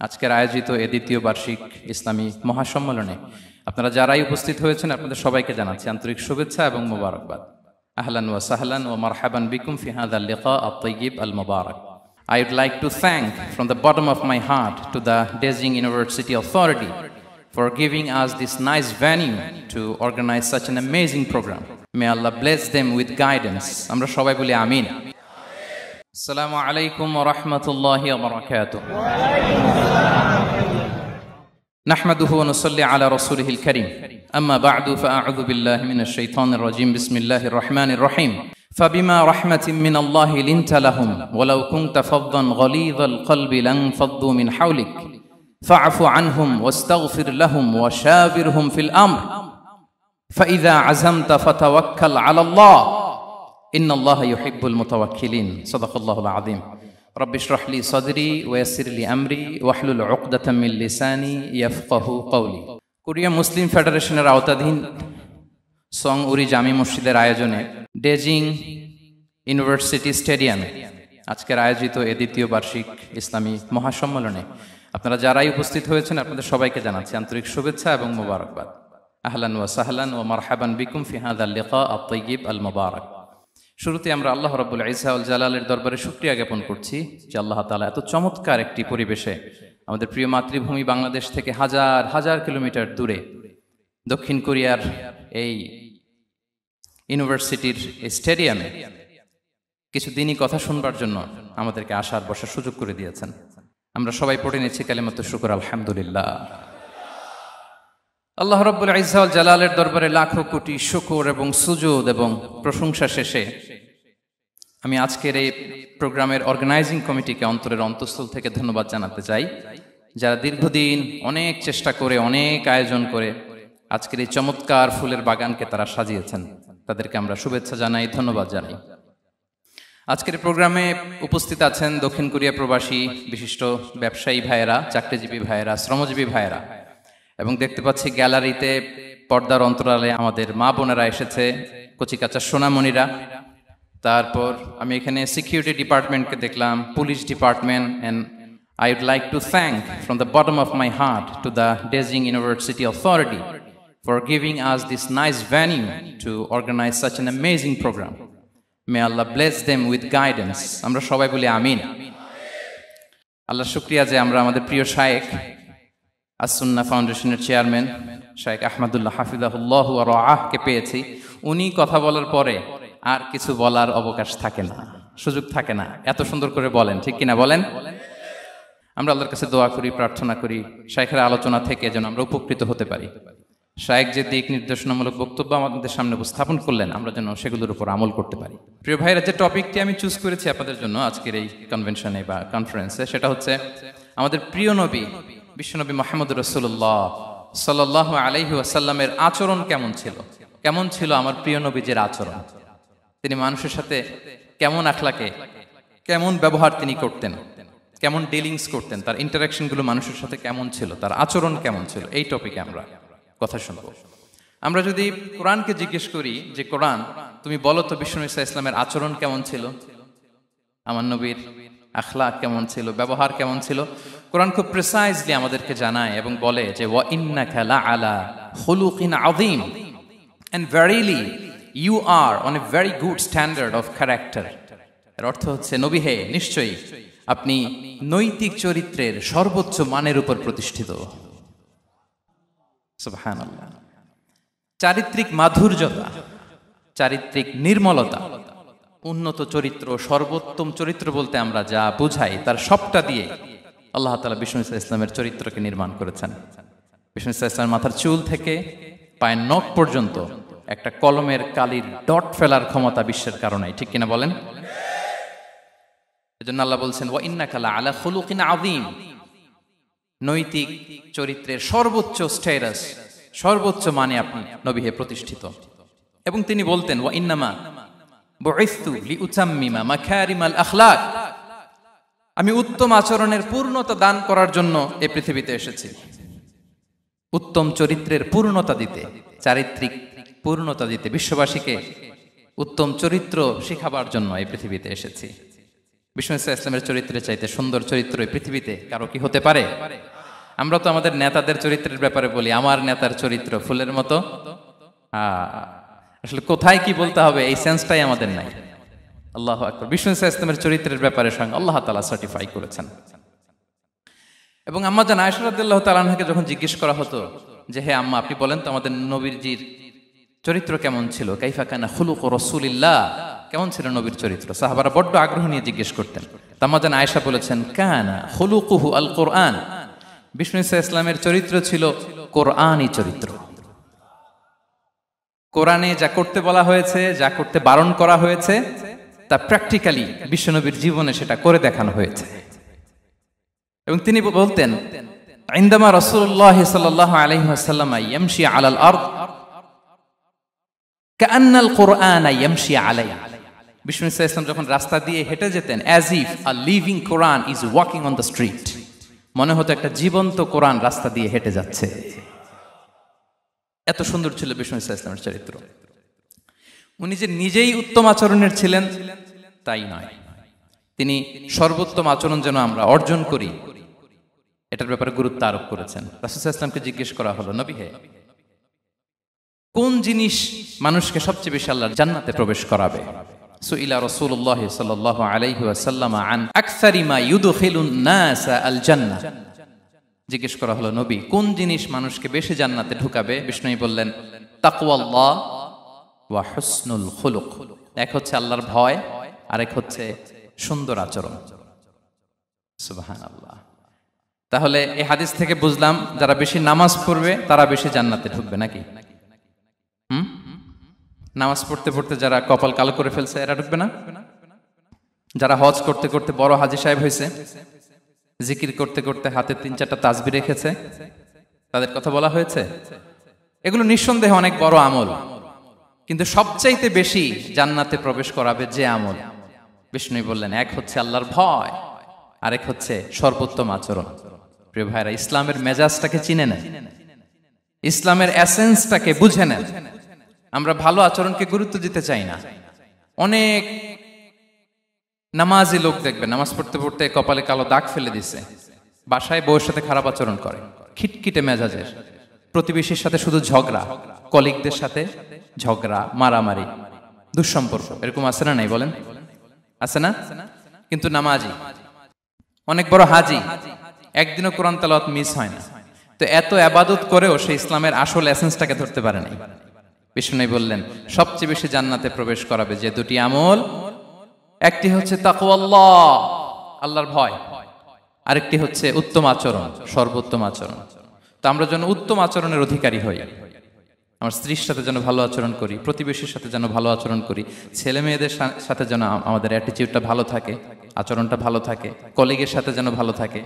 আজকের আয়োজিত এ দ্বিতীয় বার্ষিক ইসলামী মহাসম্মেলনে আপনারা যারাই উপস্থিত হয়েছেন আপনাদের সবাইকে জানাচ্ছি আন্তরিক শুভেচ্ছা এবং মোবারকবাদ। আহলান ওয়া সাহলান ওয়া মারহাবান বিকুম ফি হাযাল লিকা আত-তাইয়্যিব আল-মুবারাক। I would like to thank from the bottom of my heart to the Beijing University Authority for giving us this nice venue to organize such an amazing program. May Allah bless them with guidance. Amra shobai boli amin. Assalamu alaikum wa rahmatullahi wa barakatuh. نحمده ونصلي على رسوله الكريم أما بعد فأعوذ بالله من الشيطان الرجيم بسم الله الرحمن الرحيم فبما رحمة من الله لنت لهم ولو كنت فظا غليظ القلب لانفضوا من حولك فاعف عنهم واستغفر لهم وشاورهم في الأمر فإذا عزمت فتوكل على الله إن الله يحب المتوكلين صدق الله العظيم رب اشرح لي صدري ويسر لي أمري واحلل عقدة من لساني يفقه قولي Korea মুসলিম ফেডারেশনের আওতাধীন song উরি জামি মসজিদের আয়োজনে Beijing university স্টেডিয়ামে আজকের আয়োজিত এ দ্বিতীয় বার্ষিক ইসলামী মহাসম্মেলনে আপনারা যারাই উপস্থিত হয়েছেন আপনাদের সবাইকে জানাচ্ছি আন্তরিক শুভেচ্ছা এবং মোবারকবাদ। আহলান ওয়া সাহলান ওয়া মারহাবান বিকুম ফি হাযাল লিকা আত-তাইয়্যিব আল-মুবারাক। শুরুতে আমরা আল্লাহ রাব্বুল ইজ্জা ওয়াল জালালের দরবারে শুকরিয়া জ্ঞাপন করছি যে আল্লাহ তাআলা এত চমৎকার একটি পরিবেশে আমাদের প্রিয় মাতৃভূমি বাংলাদেশ থেকে হাজার হাজার কিলোমিটার দূরে দক্ষিণ কোরিয়ার এই ইউনিভার্সিটির স্টেডিয়ামে কিছু দিনই কথা শুনবার জন্য আমাদেরকে আসার বসার সুযোগ করে দিয়েছেন। আমরা সবাই পড়ে নিচ্ছি কালিমাতুশ শুকর আলহামদুলিল্লাহ। আল্লাহ রাব্বুল ইজ্জা ওয়াল জালালের দরবারে লাখো কোটি শুকর এবং সুজুদ এবং প্রশংসা শেষে আমি আজকের এই প্রোগ্রামের অর্গানাইজিং কমিটিকে অন্তরের অন্তঃস্থল থেকে ধন্যবাদ জানাতে চাই, যারা দীর্ঘদিন অনেক চেষ্টা করে অনেক আয়োজন করে আজকের এই চমৎকার ফুলের বাগানকে তারা সাজিয়েছেন। তাদেরকে আমরা শুভেচ্ছা জানাই, ধন্যবাদ জানাই। আজকের প্রোগ্রামে উপস্থিত আছেন দক্ষিণ কোরিয়া প্রবাসী বিশিষ্ট ব্যবসায়ী ভাইয়েরা, চাকরিজীবী ভাইয়েরা, শ্রমজীবী ভাইয়েরা, এবং দেখতে পাচ্ছি গ্যালারিতে পর্দার অন্তরালে আমাদের মা বোনেরা এসেছে, কচিকাচা সোনামণিরা। তারপর আমি এখানে সিকিউরিটি ডিপার্টমেন্টকে দেখলাম, police department, and I would like to thank from the bottom of my heart to the Beijing University Authority for giving us this nice venue to organize such an amazing program. May Allah bless them with guidance. Amra shobai boli amin. Allah shukriya je amra amader priyo shaykh as-Sunnah ফাউন্ডেশনের chairman শাইখ আহমদুল্লাহ হাফিজাহুল্লাহ ওয়া রাআহ কে পেয়েছি। উনি কথা বলার পরে আর কিছু বলার অবকাশ থাকে না, সুযোগ থাকে না, এত সুন্দর করে বলেন, ঠিক কিনা বলেন? আমরা আল্লাহর কাছে দোয়া করি, প্রার্থনা করি শাইখের আলোচনা থেকে যেন আমরা উপকৃত হতে পারি। শাইখ যে দিক নির্দেশনামূলক বক্তব্য আমাদের সামনে উপস্থাপন করলেন আমরা যেন সেগুলোর উপর আমল করতে পারি। প্রিয় ভাইরা, যে টপিকটি আমি চুজ করেছি আপনাদের জন্য আজকের এই কনভেনশনে বা কনফারেন্সে, সেটা হচ্ছে আমাদের প্রিয় নবী বিশ্বনবী মুহাম্মদুর রাসূলুল্লাহ সাল্লাল্লাহু আলাইহি ওয়াসাল্লামের আচরণ কেমন ছিল। কেমন ছিল আমার প্রিয় নবীজির আচরণ? তিনি মানুষের সাথে কেমন আখলাকে, কেমন ব্যবহার তিনি করতেন, কেমন ডিলিংস করতেন, তার ইন্টারাকশনগুলো মানুষের সাথে কেমন ছিল, তার আচরণ কেমন ছিল, এই টপিকে আমরা কথা শুনব। আমরা যদি কোরআনকে জিজ্ঞেস করি যে কোরআন তুমি বলো তো বিশ্বনবী সাল্লাল্লাহু আলাইহি ওয়াসাল্লামের আচরণ কেমন ছিল, আমার নবীর আখলাক কেমন ছিল, ব্যবহার কেমন ছিল, কোরআন খুব প্রিসাইজলি আমাদেরকে জানায় এবং বলে যে ওয়া ইন্নাকা লাআলা খুলুকিন আযীম, and verily you are on a very good standard of character. এর অর্থ হচ্ছে নবী হে, নিশ্চয়ই আপনি নৈতিক চরিত্রের সর্বোচ্চ মানের উপর প্রতিষ্ঠিত। সুবহানাল্লাহ। চারিত্রিক মাধুর্যতা, চারিত্রিক নির্মলতা, উন্নত চরিত্র, সর্বোত্তম চরিত্র বলতে আমরা যা বুঝাই তার সবটা দিয়ে আল্লাহ তাআলা বিষ্ণু ইসলামের চরিত্রকে নির্মাণ করেছেন। বিষ্ণু ইসলামের মাথার চুল থেকে পায়ের নখ পর্যন্ত একটা কলমের কালির ডট ফেলার ক্ষমতা বিশ্বের কারণে, ঠিক কিনা বলেন? এজন্য আল্লাহ বলছেন ওয়া ইন্নাকা লাআলা খুলুকিন আযীম, নৈতিক চরিত্রের সর্বোচ্চ স্ট্যাটাস, সর্বোচ্চ মানে আপনি নবী হে প্রতিষ্ঠিত। এবং তিনি বলতেন ওয়া ইন্নামা বুইসতু লিউতাম্মিমা মাকারিমাল আখলাক, আমি উত্তম আচরণের পূর্ণতা দান করার জন্য এই পৃথিবীতে এসেছি, উত্তম চরিত্রের পূর্ণতা দিতে, চারিত্রিক পূর্ণতা দিতে, বিশ্ববাসীকে উত্তম চরিত্র শেখাবার জন্য এই পৃথিবীতে এসেছি। বিষ্ণু ইসলামের চরিত্রের চাইতে সুন্দর চরিত্র এই পৃথিবীতে কারো কি হতে পারে? আমরা তো আমাদের নেতাদের চরিত্রের ব্যাপারে বলি, আমার নেতার চরিত্র ফুলের মতো। আসলে কোথায় কি বলতে হবে এই সেন্সটাই আমাদের নাই। আল্লাহু আকবার। বিষ্ণু ইসলামের চরিত্রের ব্যাপারে স্বয়ং আল্লাহ তাআলা সার্টিফাই করেছেন। এবং আম্মা জান আয়েশা রাদিয়াল্লাহু তাআলা আনহাকে যখন জিজ্ঞেস করা হতো যে হে আম্মা, আপনি বলেন তো আমাদের নবীজির চরিত্র কেমন ছিল, কাইফা কানা খুলুকু রাসূলিল্লাহ, কেমন ছিল নবীর চরিত্র, সাহাবারা বড্ড আগ্রহ নিয়ে জিজ্ঞেস করতেন। আম্মা জান আয়েশা বলেছেন কানা খুলুকুহু আল কোরআন, বিষ্ণু ইসলামের চরিত্র ছিল কোরআনই চরিত্র। কোরআনে যা করতে বলা হয়েছে, যা করতে বারণ করা হয়েছে, তা প্র্যাকটিক্যালি বিশ্বনবীর জীবনে সেটা করে দেখানো হয়েছে। এবং তিনি বলতেন ইনদামা রাসূলুল্লাহ সাল্লাল্লাহু আলাইহি ওয়াসাল্লাম ইয়ামশি আলাল আরদ কাআন্নাল কুরআন ইয়ামশি আলাইহি, বিষ্ণু ইসলাম যখন রাস্তা দিয়ে হেঁটে যেতেন as if a living Quran is walking on the street, মনে হতো একটা জীবন্ত কোরআন রাস্তা দিয়ে হেঁটে যাচ্ছে। এত সুন্দর ছিল বিষ্ণু ইসলামের চরিত্র। উনি যে নিজেই উত্তম আচরণের ছিলেন তাই নয়, তিনি সর্বোত্তম আচরণ যেন আমরা অর্জন করি এটার ব্যাপারে গুরুত্ব আরোপ করেছেন। রাসূল সাল্লাল্লাহু আলাইহি ওয়াসাল্লামকে জিজ্ঞেস করা হলো, নবী হে, কোন জিনিস মানুষকে সবচেয়ে বেশি আল্লাহর জান্নাতে প্রবেশ করাবে? সুইলা রাসূলুল্লাহ সাল্লাল্লাহু আলাইহি ওয়াসাল্লাম আন আকসারি মা ইউদখিলুন নাস আল জান্নাহ, জিজ্ঞেস করা হলো নবী কোন জিনিস মানুষকে বেশি জান্নাতে ঢুকাবে? বিষ্ণু বললেন তাকওয়াল্লাহ ওয়া হুসনুল খুলুক, এক হচ্ছে আল্লাহর ভয়, আরেক হচ্ছে সুন্দর আচরণ। সুবহানাল্লাহ। তাহলে এই হাদিস থেকে বুঝলাম যারা বেশি নামাজ পড়বে তারা বেশি জান্নাতে ঢুকবে নাকি? নামাজ পড়তে পড়তে যারা কপাল কালো করে ফেলছে এরা ঢুকবে না? যারা হজ করতে করতে বড় হাজী সাহেব হয়েছে, জিকির করতে করতে হাতে 3-4টা তাসবিহ রেখেছে, তাদের কথা বলা হয়েছে। এগুলো নিঃসন্দেহে অনেক বড় আমল, কিন্তু সবচাইতে বেশি জান্নাতে প্রবেশ করাবে যে আমল, বিষ্ণু বললেন এক হচ্ছে আল্লাহর ভয়, আরেক হচ্ছে সর্বোত্তম আচরণ। প্রিয় ভাইরা, ইসলামের মেজাজটাকে চিনে নেন, ইসলামের এসেন্সটাকে বুঝে নেন। আমরা ভালো আচরণকে গুরুত্ব দিতে চাই না। অনেক নামাজি লোক দেখবে নামাজ পড়তে পড়তে কপালে কালো দাগ ফেলে দিছে, বাসায় বউয়ের সাথে খারাপ আচরণ করে, খিটখিটে মেজাজের, প্রতিবেশীর সাথে শুধু ঝগড়া, কলিগদের সাথে ঝগড়া, মারামারি, দুঃসম্পর্ক, এরকম আছে না নাই বলেন? আছে না? কিন্তু নামাজি, অনেক বড় হাজি, একদিনও কোরআন তেলাওয়াত মিস হয় না, তো এত ইবাদত করেও সে ইসলামের আসল এসেন্সটাকে ধরতে পারে নাই। বিষ্ণু বললেন সবচেয়ে বেশি জান্নাতে প্রবেশ করাবে যে দুটি আমল, একটি হচ্ছে তাকওয়াল্লাহ, আল্লাহর ভয়, আরেকটি হচ্ছে উত্তম আচরণ, সর্বোত্তম আচরণ। তো আমরা যেন উত্তম আচরণের অধিকারী হই, আমার স্ত্রীর সাথে যেন ভালো আচরণ করি, প্রতিবেশীর সাথে যেন ভালো আচরণ করি, ছেলে মেয়েদের সাথে যেন আমাদের অ্যাটিটিউডটা ভালো থাকে, আচরণটা ভালো থাকে, কলিগের সাথে যেন ভালো থাকে।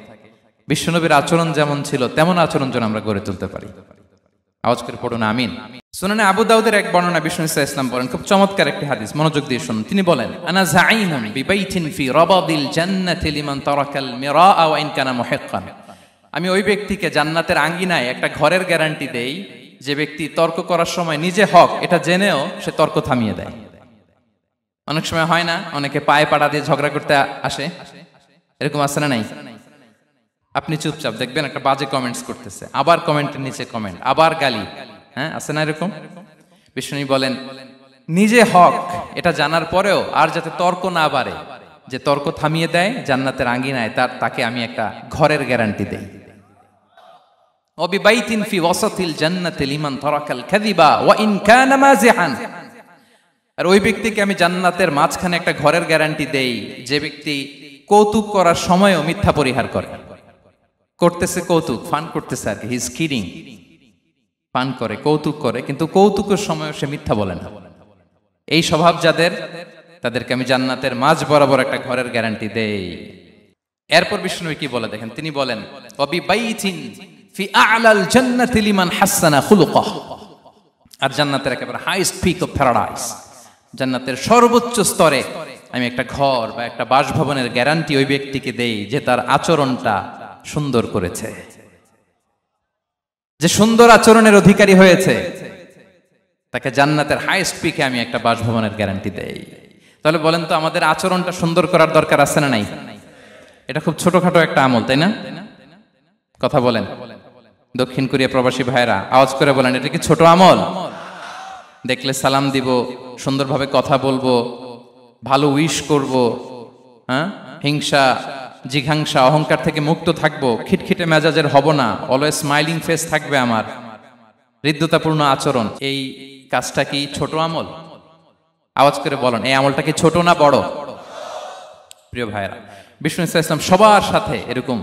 বিশ্বনবীর আচরণ যেমন ছিল তেমন আচরণ যেন আমরা গড়ে তুলতে পারি। আওয়াজ করে পড়ুন আমিন। সুনানে আবু দাউদের এক বর্ণনা বিষ্ণু ইসলাম বলেন, খুব চমৎকার একটি হাদিস, মনোযোগ দিয়ে শুনুন। তিনি বলেন আনা যাঈমুন বিবাইতিন ফি রাবাদিল জান্নাতি লিমান তারাকাল মিরাআ ওয়া ইন কানা মুহিক্কান, আমি ওই ব্যক্তিকে জান্নাতের আঙ্গিনায় একটা ঘরের গ্যারান্টি দেই যে ব্যক্তি তর্ক করার সময় নিজে হক এটা জেনেও সে তর্ক থামিয়ে দেয়। অনেক সময় হয় না, অনেকে পায়ে পাড়া দিয়ে ঝগড়া করতে আসে, এরকম আছে না নাই? আপনি চুপচাপ দেখবেন একটা বাজে কমেন্টস করতেছে, আবার কমেন্টের নিচে কমেন্ট, আবার গালি, হ্যাঁ আছে না এরকম? বিষ্ণু বলেন নিজে হক এটা জানার পরেও আর যাতে তর্ক না বাড়ে, যে তর্ক থামিয়ে দেয় জান্নাতের আঙ্গিনায়, তাকে আমি একটা ঘরের গ্যারান্টি দেই। ওয়াবিবাইতিন ফি ওয়াসাতিল জান্নাতি লিমান তারাকাল কাযিবা ওয়া ইন কানা মাযিহান, আর ওই ব্যক্তিকে আমি জান্নাতের মাঝখানে একটা ঘরের গ্যারান্টি দেই যে ব্যক্তি কৌতুক করার সময়ও মিথ্যা পরিহার করে। করতেছে কৌতুক, ফান করতেছে আর কি, হি ইজ কিডিং, ফান করে, কৌতুক করে, কিন্তু কৌতুকের সময় সে মিথ্যা বলে না। এই স্বভাব যাদের, তাদেরকে আমি জান্নাতের মাঝ বরাবর একটা ঘরের গ্যারান্টি দেই। এরপর বিষ্ণু কি বলে দেখেন, তিনি বলেন ওয়াবিবাইতিন ফি আ'লাল জান্নাতি লিমান হাসানা খুলুকাহ, আর জান্নাতের একেবারে হাইস্ট পিক অফ প্যারাডাইস, জান্নাতের সর্বোচ্চ স্তরে আমি একটা ঘর বা একটা বাসভবনের গ্যারান্টি ওই ব্যক্তিকে দেই যে তার আচরণটা সুন্দর করেছে, যে সুন্দর আচরণের অধিকারী হয়েছে, তাকে জান্নাতের হাইস্ট পিকে আমি একটা বাসভবনের গ্যারান্টি দেই। তাহলে বলেন তো আমাদের আচরণটা সুন্দর করার দরকার আছে না নাই? এটা খুব ছোটখাটো একটা আমল, তাই না? কথা বলেন। দক্ষিণ কোরিয়া প্রবাসী ভাইরা আওয়াজ করে বলেন, এটা কি ছোট আমল? দেখলে সালাম দিব, সুন্দরভাবে কথা বলবো, ভালো উইশ করব, হ্যাঁ, হিংসা জিঘাংসা অহংকার থেকে মুক্ত থাকবো, খিটখিটে মেজাজের হব না, অলওয়েজ স্মাইলিং ফেস থাকবে আমার, হৃদ্যতাপূর্ণ আচরণ। এই কাজটা কি ছোট আমল? আওয়াজ করে বলেন, এই আমলটা কি ছোট না বড়? প্রিয় ভাইরা, বিষ্ণু ইসলাম সবার সাথে এরকম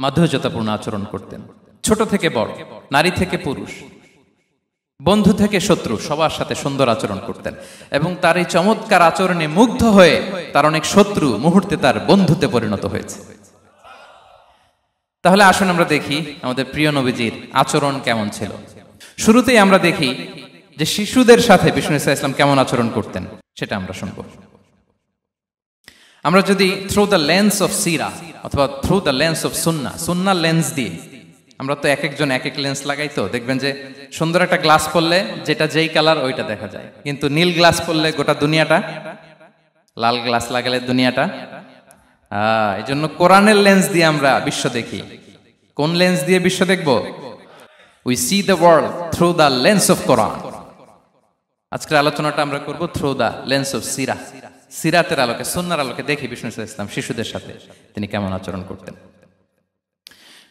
মাধুর্যতাপূর্ণ আচরণ করতেন, ছোট থেকে বড়, নারী থেকে পুরুষ, বন্ধু থেকে শত্রু, সবার সাথে সুন্দর আচরণ করতেন। এবং তার এই চমৎকার আচরণে মুগ্ধ হয়ে তার অনেক শত্রু মুহূর্তে তার বন্ধুতে পরিণত হয়েছে। তাহলে আসুন আমরা দেখি আমাদের প্রিয় নবীজির আচরণ কেমন ছিল। শুরুতেই আমরা দেখি যে শিশুদের সাথে বিষ্ণু ইসলাম কেমন আচরণ করতেন, সেটা আমরা শুনবো। আমরা যদি থ্রু দ্য লেন্স অফ সিরা অথবা through the lens of Sunnah lens দিয়ে, আমরা তো এক একজন এক এক লেন্স লাগাই, তো দেখবেন যে সুন্দর একটা গ্লাস পরলে যেটা যেই কালার ওইটা দেখা যায়, কিন্তু নীল গ্লাস পরলে গোটা দুনিয়াটা, লাল গ্লাস লাগালে দুনিয়াটা। এই জন্য কোরআনের লেন্স দিয়ে আমরা বিশ্ব দেখি। কোন লেন্স দিয়ে বিশ্ব দেখব? We see the world through the lens of Quran. আজকের আলোচনাটা আমরা করব থ্রু দ্য লেন্স অফ সিরা, সিরাতের আলোকে, সুন্নাহর আলোকে দেখি বিষ্ণু ইসলাম শিশুদের সাথে তিনি কেমন আচরণ করতেন।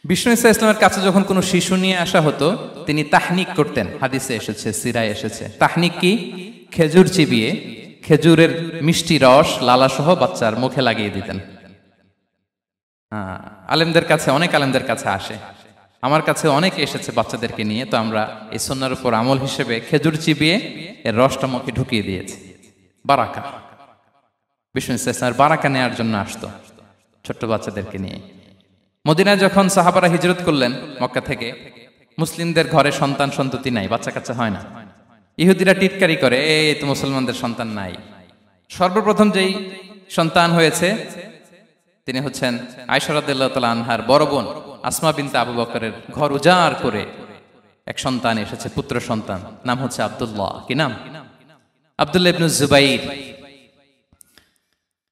বিষ্ণু ইসলামের কাছে যখন কোনো শিশু নিয়ে আসা হতো, তিনি তাহনিক করতেন। হাদিসে এসেছে, সিরায় এসেছে। তাহনিক কি? খেজুর চিবিয়ে খেজুরের মিষ্টি রস লালাসহ বাচ্চার মুখে লাগিয়ে দিতেন। আলেমদের কাছে, অনেক আলেমদের কাছে আসে, আমার কাছে অনেকে এসেছে বাচ্চাদেরকে নিয়ে, তো আমরা এই সুন্নাহর উপর আমল হিসেবে খেজুর চিবিয়ে এর রসটা মুখে ঢুকিয়ে দিয়েছি। বারাকা, বিষ্ণু ইসলামের বারাকা নেওয়ার জন্য আসতো ছোট্ট বাচ্চাদেরকে নিয়ে। মদিনায় যখন সাহাবারা হিজরত করলেন মক্কা থেকে, মুসলিমদের ঘরে সন্তান সন্ততি নাই, বাচ্চা কাচ্চা হয় না। ইহুদিরা টিটকারি করে, এই তো মুসলমানদের সন্তান নাই। সর্বপ্রথম যেই সন্তান হয়েছে তিনি হচ্ছেন আয়েশা রাদিয়াল্লাহু তাআলা আনহার বড় বোন আসমা বিনতে আবু বকরের ঘর উজাড় করে এক সন্তান এসেছে, পুত্র সন্তান, নাম হচ্ছে আব্দুল্লাহ। কি নাম? আব্দুল্লাহ ইবনে জুবাইর।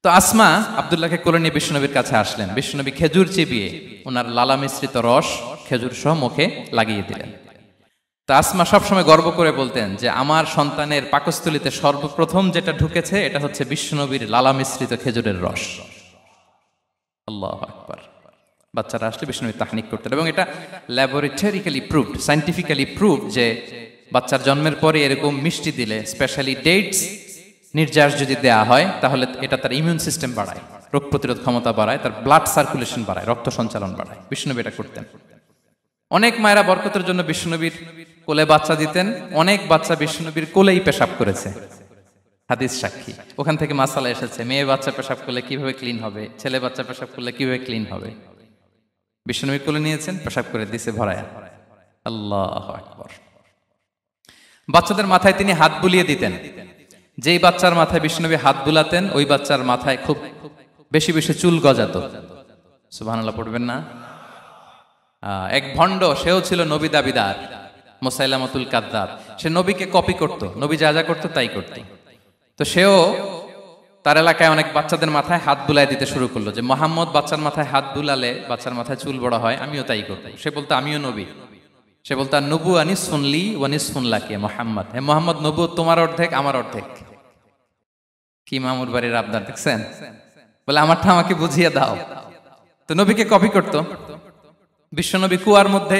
তো আসমা আব্দুল্লাহকে কোলে নিয়ে বিষ্ণুনবীর কাছে আসলেন। বিষ্ণুনবী খেজুর চিবিয়ে ওনার লালা মিশ্রিত রস খেজুর সহ মুখে লাগিয়ে দিলেন। তা আসমা সবসময় গর্ব করে বলতেন যে আমার সন্তানের পাকস্থলীতে সর্বপ্রথম যেটা ঢুকেছে এটা হচ্ছে বিষ্ণুনবীর লালা মিশ্রিত খেজুরের রস। আল্লাহু আকবার। বাচ্চারা আসলে বিষ্ণুনবী তাহনিক করতেন, এবং এটা ল্যাবরেটরিক্যালি প্রুভড, সায়েন্টিফিক্যালি প্রুভড যে বাচ্চার জন্মের পরে এরকম মিষ্টি দিলে, স্পেশালি ডেটস নির্যাস যদি দেয়া হয়, তাহলে এটা তার ইমিউন সিস্টেম বাড়ায়, রোগ প্রতিরোধ ক্ষমতা বাড়ায়, তার ব্লাড সার্কুলেশন বাড়ায়, রক্ত সঞ্চালন বাড়ায়। বিষ্ণুনবী এটা করতেন। অনেক মায়েরা বরকতের জন্য বিষ্ণুনবীর কোলে বাচ্চা দিতেন। অনেক বাচ্চা বিষ্ণুনবীর কোলেই পেশাব করেছে, হাদিস সাক্ষী। ওখান থেকে মাসালা এসেছে, মেয়ে বাচ্চা পেশাব করলে কিভাবে ক্লিন হবে, ছেলে বাচ্চা পেশাব করলে কিভাবে ক্লিন হবে। বিষ্ণুনবী কোলে নিয়েছেন, পেশাব করে দিছে ভরায়া। আল্লাহু আকবার। বাচ্চাদের মাথায় তিনি হাত বুলিয়ে দিতেন। যেই বাচ্চার মাথায় বিষ্ণুনবী হাত বুলাতেন, ওই বাচ্চার মাথায় খুব বেশি বেশি চুল গজাতো। সুবহানাল্লাহ পড়বেন না? এক ভণ্ড, সেও ছিল নবী দাবিদার, মুসাইলামাতুল কাযযাব। সে নবীকে কপি করত, নবী যা যা করতো তাই করত। তো সেও তার এলাকায় অনেক বাচ্চাদের মাথায় হাত বুলাই দিতে শুরু করলো, যে মোহাম্মদ বাচ্চার মাথায় হাত বুলালে বাচ্চার মাথায় চুল বড় হয়, আমিও তাই করবো। সে বলতো আমিও নবী। সে বলতো নবু আনিস শুনলি ওয়ানিস শুনলাকে মোহাম্মদ, হে মোহাম্মদ, নবু তোমার অর্ধেক আমার অর্ধেক। কি মামুর বাড়ির আবদার দেখছেন? বলে আমারটা আমাকে বুঝিয়ে দাও। তো নবীকে কপি করতো। বিশ্বনবী কুয়ার মধ্যে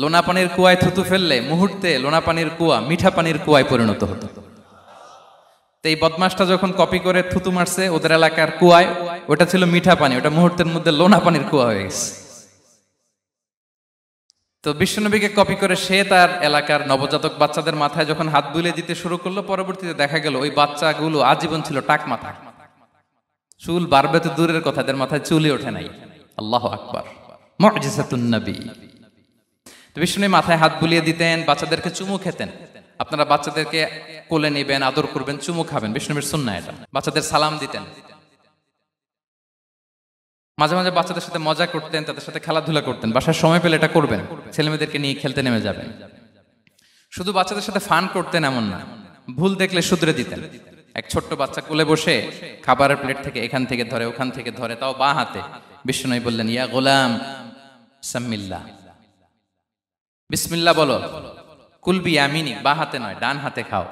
লোনা পানির কুয়ায় থুতু ফেললে মুহূর্তে লোনা পানির কুয়া মিঠা পানির কুয়ায় পরিণত হতো। তো এই বদমাসটা যখন কপি করে থুতু মারছে ওদের এলাকার কুয়ায়, ওটা ছিল মিঠা পানি, ওটা মুহূর্তের মধ্যে লোনা পানির কুয়া হয়ে গেছে। তো বিশ্বনবীকে কপি করে সে তার এলাকার নবজাতক বাচ্চাদের মাথায় যখন হাত বুলিয়ে দিতে শুরু করলো, পরবর্তীতে দেখা গেল ওই বাচ্চাগুলো আজীবন ছিল টাক মাথা। চুল বাড়বে তো দূরের কথা, এদের মাথায় চুলই ওঠে নাই। আল্লাহু আকবার, মুজিজাতুন নবী। তো বিষ্ণুনবী মাথায় হাত বুলিয়ে দিতেন, বাচ্চাদেরকে চুমু খেতেন। আপনারা বাচ্চাদেরকে কোলে নেবেন, আদর করবেন, চুমু খাবেন, বিষ্ণুনবীর সুন্নাহ এটা। বাচ্চাদের সালাম দিতেন। মাঝে মাঝে বাচ্চাদের সাথে মজা করতেন, তাদের সাথে খেলাধুলা করতেন। বাসার সময় পেলে এটা করবেন, ছেলেমেয়েদেরকে নিয়ে খেলতে নেমে যাবেন। শুধু বাচ্চাদের সাথে ফান করতেন এমন না, ভুল দেখলে শুধরে দিতেন। এক ছোট্ট বাচ্চা কোলে বসে খাবারের প্লেট থেকে এখান থেকে ধরে ওখান থেকে ধরে, তাও বাঁ হাতে। বিষ্ণু বললেন, ইয়া গোলাম সাম্মিল্লাহ, বিসমিল্লাহ বলো, কুল বিয়ামিনি, বাঁ হাতে নয় ডান হাতে খাও,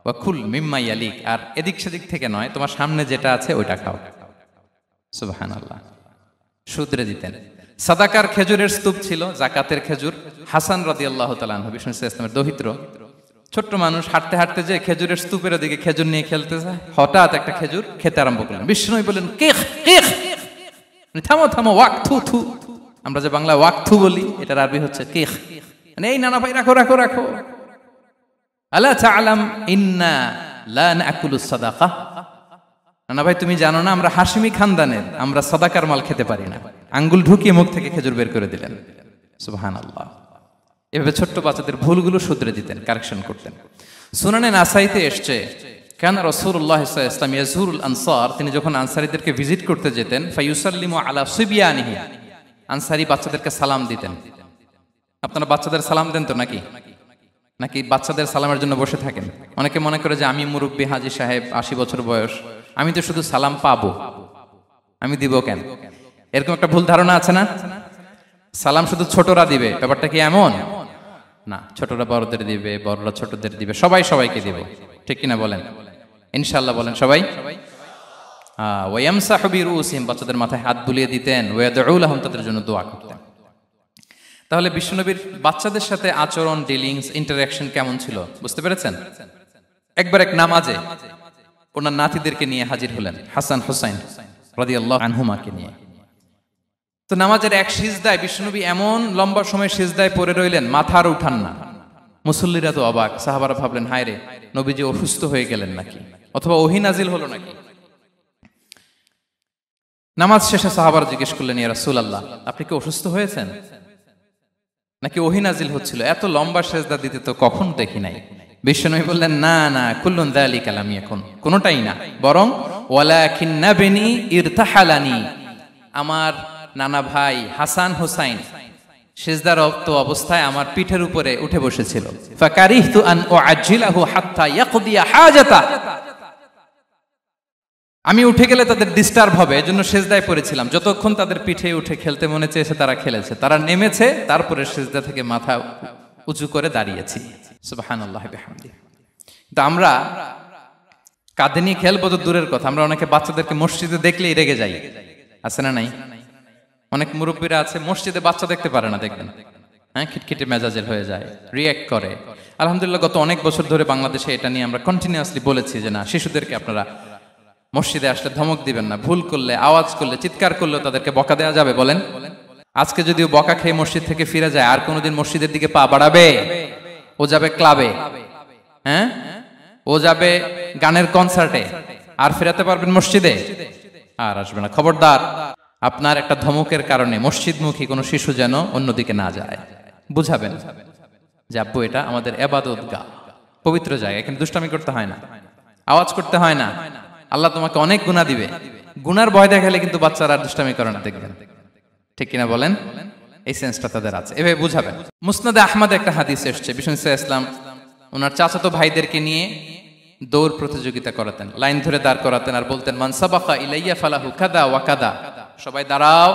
ওয়া কুল মিম্মা ইয়ালিক, আর এদিক সেদিক থেকে নয়, তোমার সামনে যেটা আছে ওইটা খাও। সুবহানাল্লাহ। শুধরে দিতেন। সাদাকার খেজুরের স্তূপ ছিল, জাকাতের খেজুর। হাসান রাদিয়াল্লাহু তাআলা আনহু, বিষ্ণু ইসলামের দৌহিত্র, ছোট্ট মানুষ, হাঁটতে হাঁটতে যে খেজুরের স্তূপের দিকে খেজুর নিয়ে খেলতে যায়, হঠাৎ একটা খেজুর খেতে আরম্ভ করলেন। বিষ্ণু বললেন, কেখ কেখ, থামো থামো, ওয়াক থু থু। আমরা যে বাংলা ওয়াক থু বলি, এটার আরবি হচ্ছে কেখ। এই নানা ভাই, রাখো রাখো রাখো। আলা তাআলাম ইন্না লা নাকুলুস সাদাকা, নানা ভাই তুমি জানো না আমরা হাশিমি খানদানের, আমরা সাদাকার মাল খেতে পারি না। আঙ্গুল ঢুকিয়ে মুখ থেকে খেজুর বের করে দিলেন। সুবহানাল্লাহ। এভাবে ছোট্ট বাচ্চাদের ভুলগুলো শুধরে দিতেন, কারেকশন করতেন। সুনানে নাসাইতে এসছে, কেন রাসূলুল্লাহ সাল্লাল্লাহু আলাইহি ওয়াসাল্লাম ইয়াজুরুল আনসার, তিনি যখন আনসারীদেরকে ভিজিট করতে যেতেন, ফায়ুসাল্লিমু আলা সিবিয়ানিহি, আনসারী বাচ্চাদেরকে সালাম দিতেন। আপনারা বাচ্চাদের সালাম দেন তো নাকি? নাকি বাচ্চাদের সালামের জন্য বসে থাকেন? অনেকে মনে করে যে আমি মুরব্বী হাজী সাহেব, 80 বছর বয়স, আমি তো শুধু সালাম পাবো, আমি দিব কেন? এরকম একটা ভুল ধারণা আছে না? সালাম শুধু ছোটরা দিবে, ব্যাপারটা কি এমন না? ছোটরা বড়দের দিবে, বড়রা ছোটদের দিবে, সবাই সবাইকে দিবে, ঠিক কিনা বলেন? ইনশাআল্লাহ বলেন সবাই। ওয়ায়ামসাহু বিরুসিহিম, বাচ্চাদের মাথায় হাত বুলিয়ে দিতেন। ওয়ায়াদউ লাহুম, তাদের জন্য দোয়া করতেন। তাহলে বিশ্বনবীর বাচ্চাদের সাথে আচরণ, ডিলিংস, ইন্টারঅ্যাকশন কেমন ছিল বুঝতে পেরেছেন? একবার এক নামাজে ওনার নাতিদেরকে নিয়ে হাজির হলেন, হাসান হুসাইন রাদিয়াল্লাহু আনহুমাকে নিয়ে। তো নামাজের এক সিজদায় বিশ্বনবী এমন লম্বা সময় সিজদায় পড়ে রইলেন, মাথা আর উঠান না। মুসল্লিরা তো অবাক, সাহাবারা ভাবলেন, হায় রে, নবীজি অসুস্থ হয়ে গেলেন নাকি, অথবা ওহী নাজিল হলো নাকি। নামাজ শেষে সাহাবারা জিজ্ঞেস করলেন, ইয়া রাসূলুল্লাহ, আপনি কি অসুস্থ হয়েছেন নাকি ওহী নাজিল হচ্ছিল? এত লম্বা সিজদা দিতে তো কখন দেখি নাই। বিশ্বনবী বললেন, না না, কুল্লুন যালিকা লাম ইয়াকুন, কোনটাই না, বরং ওয়ালাকিন নাবনি ইরতাহালানি, আমার নানা ভাই হাসান হুসাইন সিজদারত অবস্থায় আমার পিঠের উপরে উঠে বসেছিল। ফাকারিহতু আন উআজ্জিলাহু হাত্তা ইয়াকদিয়া হাজাতা, আমি উঠে গেলে তাদের ডিস্টার্ব হবে, এজন্য সিজদায় পড়েছিলাম। যতক্ষণ তাদের পিঠে উঠে খেলতে মনে চেয়েছে তারা খেলেছে, তারা নেমেছে, তারপরে সিজদা থেকে মাথা উঁচু করে দাঁড়িয়েছি। সুবহানাল্লাহ বিহামদি। তো আমরা কাঁধে নিয়ে খেলবো তো দূরের কথা, আমরা অনেকে বাচ্চাদেরকে মসজিদে দেখলেই রেগে যাই, আছে না নাই? অনেক মুরব্বীরা আছে মসজিদে বাচ্চা দেখতে পারে না, দেখবেন, হ্যাঁ, খিটখিটে মেজাজের হয়ে যায়, রিয়্যাক্ট করে। আলহামদুলিল্লাহ গত অনেক বছর ধরে বাংলাদেশে এটা নিয়ে আমরা কন্টিনিউয়াসলি বলেছি যে না, শিশুদেরকে আপনারা মসজিদে আসলে ধমক দিবেন না, ভুল করলে, আওয়াজ করলে, চিৎকার করলে তাদেরকে বকা দেওয়া যাবে? বলেন। আজকে যদিও বকা খেয়ে মসজিদ থেকে ফিরে যায়, আর কোনোদিন মসজিদের দিকে পা বাড়াবে? ও যাবে ক্লাবে, হ্যাঁ, ও যাবে গানের কনসার্টে, আর ফেরাতে পারবেন মসজিদে? আর আসবে না। খবরদার, আপনার একটা ধমকের কারণে মসজিদমুখী কোনো শিশু যেন অন্যদিকে না যায়। বুঝাবেন যে আব্বু, এটা আমাদের ইবাদত গাহ, পবিত্র জায়গা, এখানে দুষ্টামি করতে হয় না, আওয়াজ করতে হয় না, আল্লাহ তোমাকে অনেক গুনাহ দিবে। গুনার ভয় দেখালে কিন্তু বাচ্চারা দুষ্টামি করে না, দেখবেন, ঠিক কিনা বলেন? এই সেন্সটা তাদের আছে, এভাবে বুঝাবেন। মুসনাদে আহমদ একটা হাদিস এসছে, বিষ্ণু ইসলাম ওনার চাচাতো ভাইদেরকে নিয়ে দৌড় প্রতিযোগিতা করাতেন, লাইন ধরে দাঁড় করাতেন, আর বলতেন, মান সাবাকা ইলাইয়া ফালাহু কাদা ওয়া কাদা, সবাই দাঁড়াও,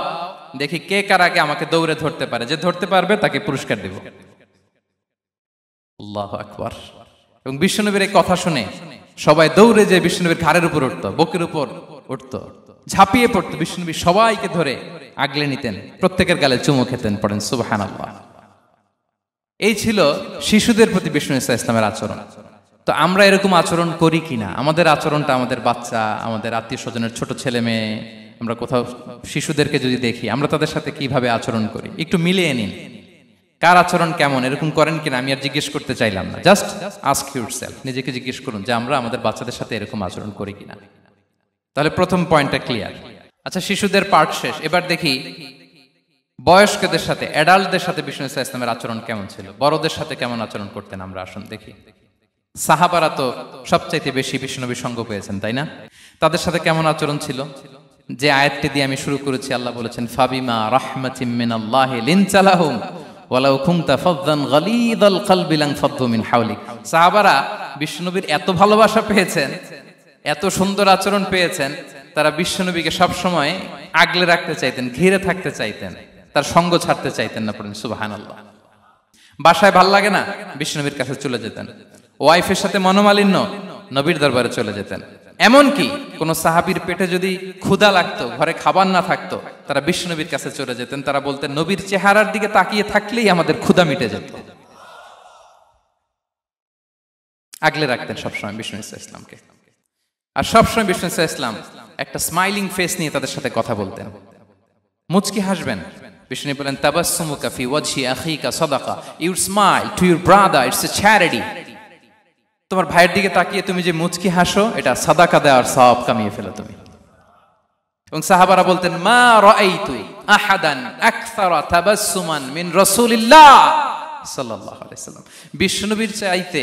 দেখি কে কার আগে আমাকে দৌড়ে ধরতে পারে, যে ধরতে পারবে তাকে পুরস্কার দেব। আল্লাহু আকবার। এবং বিশ্বনবীর এই কথা শুনে সবাই দৌড়ে যে বিশ্বনবীর ঘাড়ের উপর উঠতো, বুকের উপর উঠতো, ঝাঁপিয়ে পড়তো, বিশ্বনবী সবাইকে ধরে আগলে নিতেন, প্রত্যেকের গালে চুমু খেতেন। পড়েন সুবহানাল্লাহ। এই ছিল শিশুদের প্রতি বিষ্ণু ইসলামের আচরণ। তো আমরা এরকম আচরণ করি কিনা? আমাদের আচরণটা আমাদের বাচ্চা, আমাদের আত্মীয় স্বজনের ছোট ছেলে মেয়ে, আমরা কোথাও শিশুদেরকে যদি দেখি, আমরা তাদের সাথে কিভাবে আচরণ করি, একটু মিলিয়ে নিন কার আচরণ কেমন। এরকম করেন কিনা আমি আর জিজ্ঞেস করতে চাইলাম না, জাস্ট আস্ক ইউরসেলফ, নিজেকে জিজ্ঞেস করুন যে আমরা আমাদের বাচ্চাদের সাথে এরকম আচরণ করি কিনা। তাহলে প্রথম পয়েন্টটা ক্লিয়ার। আচ্ছা, শিশুদের পার্ট শেষ, এবার দেখি বয়স্কদের সাথে, অ্যাডাল্টদের সাথে বিষ্ণু ইসলামের আচরণ কেমন ছিল, বড়দের সাথে কেমন আচরণ করতেন আমরা। আসুন দেখি। সাহাবারা তো সবচাইতে বেশি বিষ্ণুনবীর সঙ্গ পেয়েছেন, তাই না? তাদের সাথে কেমন আচরণ ছিল? যে আয়াতটি দিয়ে আমি শুরু করেছি, আল্লাহ বলেছেন, ফাবিমা রাহমাতিম মিনাল্লাহি লিনতা লাহুম ওয়ালাউ কুনতা ফাযযান গালিযাল কলবি লানফাদ্দু মিন হাওলিক। সাহাবারা বিষ্ণুনবীর এত ভালোবাসা পেয়েছেন এত সুন্দর আচরণ পেয়েছেন, তারা বিশ্বনবীকে সবসময় আগলে রাখতে চাইতেন, ঘিরে থাকতে চাইতেন, তার সঙ্গ ছাড়তে চাইতেন না। পড়েন সুবহানাল্লাহ। বাসায় ভাল লাগে না, বিশ্বনবীর কাছে চলে যেতেন। ওয়াইফের সাথে মনোমালিন্য, নবীর দরবারে চলে যেতেন। এমনকি কোন সাহাবীর পেটে যদি ক্ষুধা লাগতো, ঘরে খাবার না থাকতো, তারা বিশ্বনবীর কাছে চলে যেতেন। তারা বলতেন, নবীর চেহারার দিকে তাকিয়ে থাকলেই আমাদের ক্ষুধা মিটে যেত। আগলে রাখতেন সবসময় বিষ্ণু ইসলামকে। আর সবসময় বিষ্ণু ইসলাম একটা স্মাইলিং ফেস নিয়ে তাদের সাথে কথা বলতেন, মুচকি হাসবেন। বিষ্ণু বলেন, তাবাসসুমুকা ফি ওয়াজহি আখিকা সাদাকা, you smile to your brother, it's a charity. তোমার ভাইয়ের দিকে তাকিয়ে তুমি যে মুচকি হাসো, এটা সাদাকা দেওয়ার সওয়াব কামিয়ে ফেলো তুমি। এবং সাহাবারা বলতেন, মা রাআইতু আহাদান আকসারা তাবাসসুমান মিন রাসূলিল্লাহ সাল্লাল্লাহু আলাইহি ওয়াসাল্লাম। বিশ্বনবীর চাইতে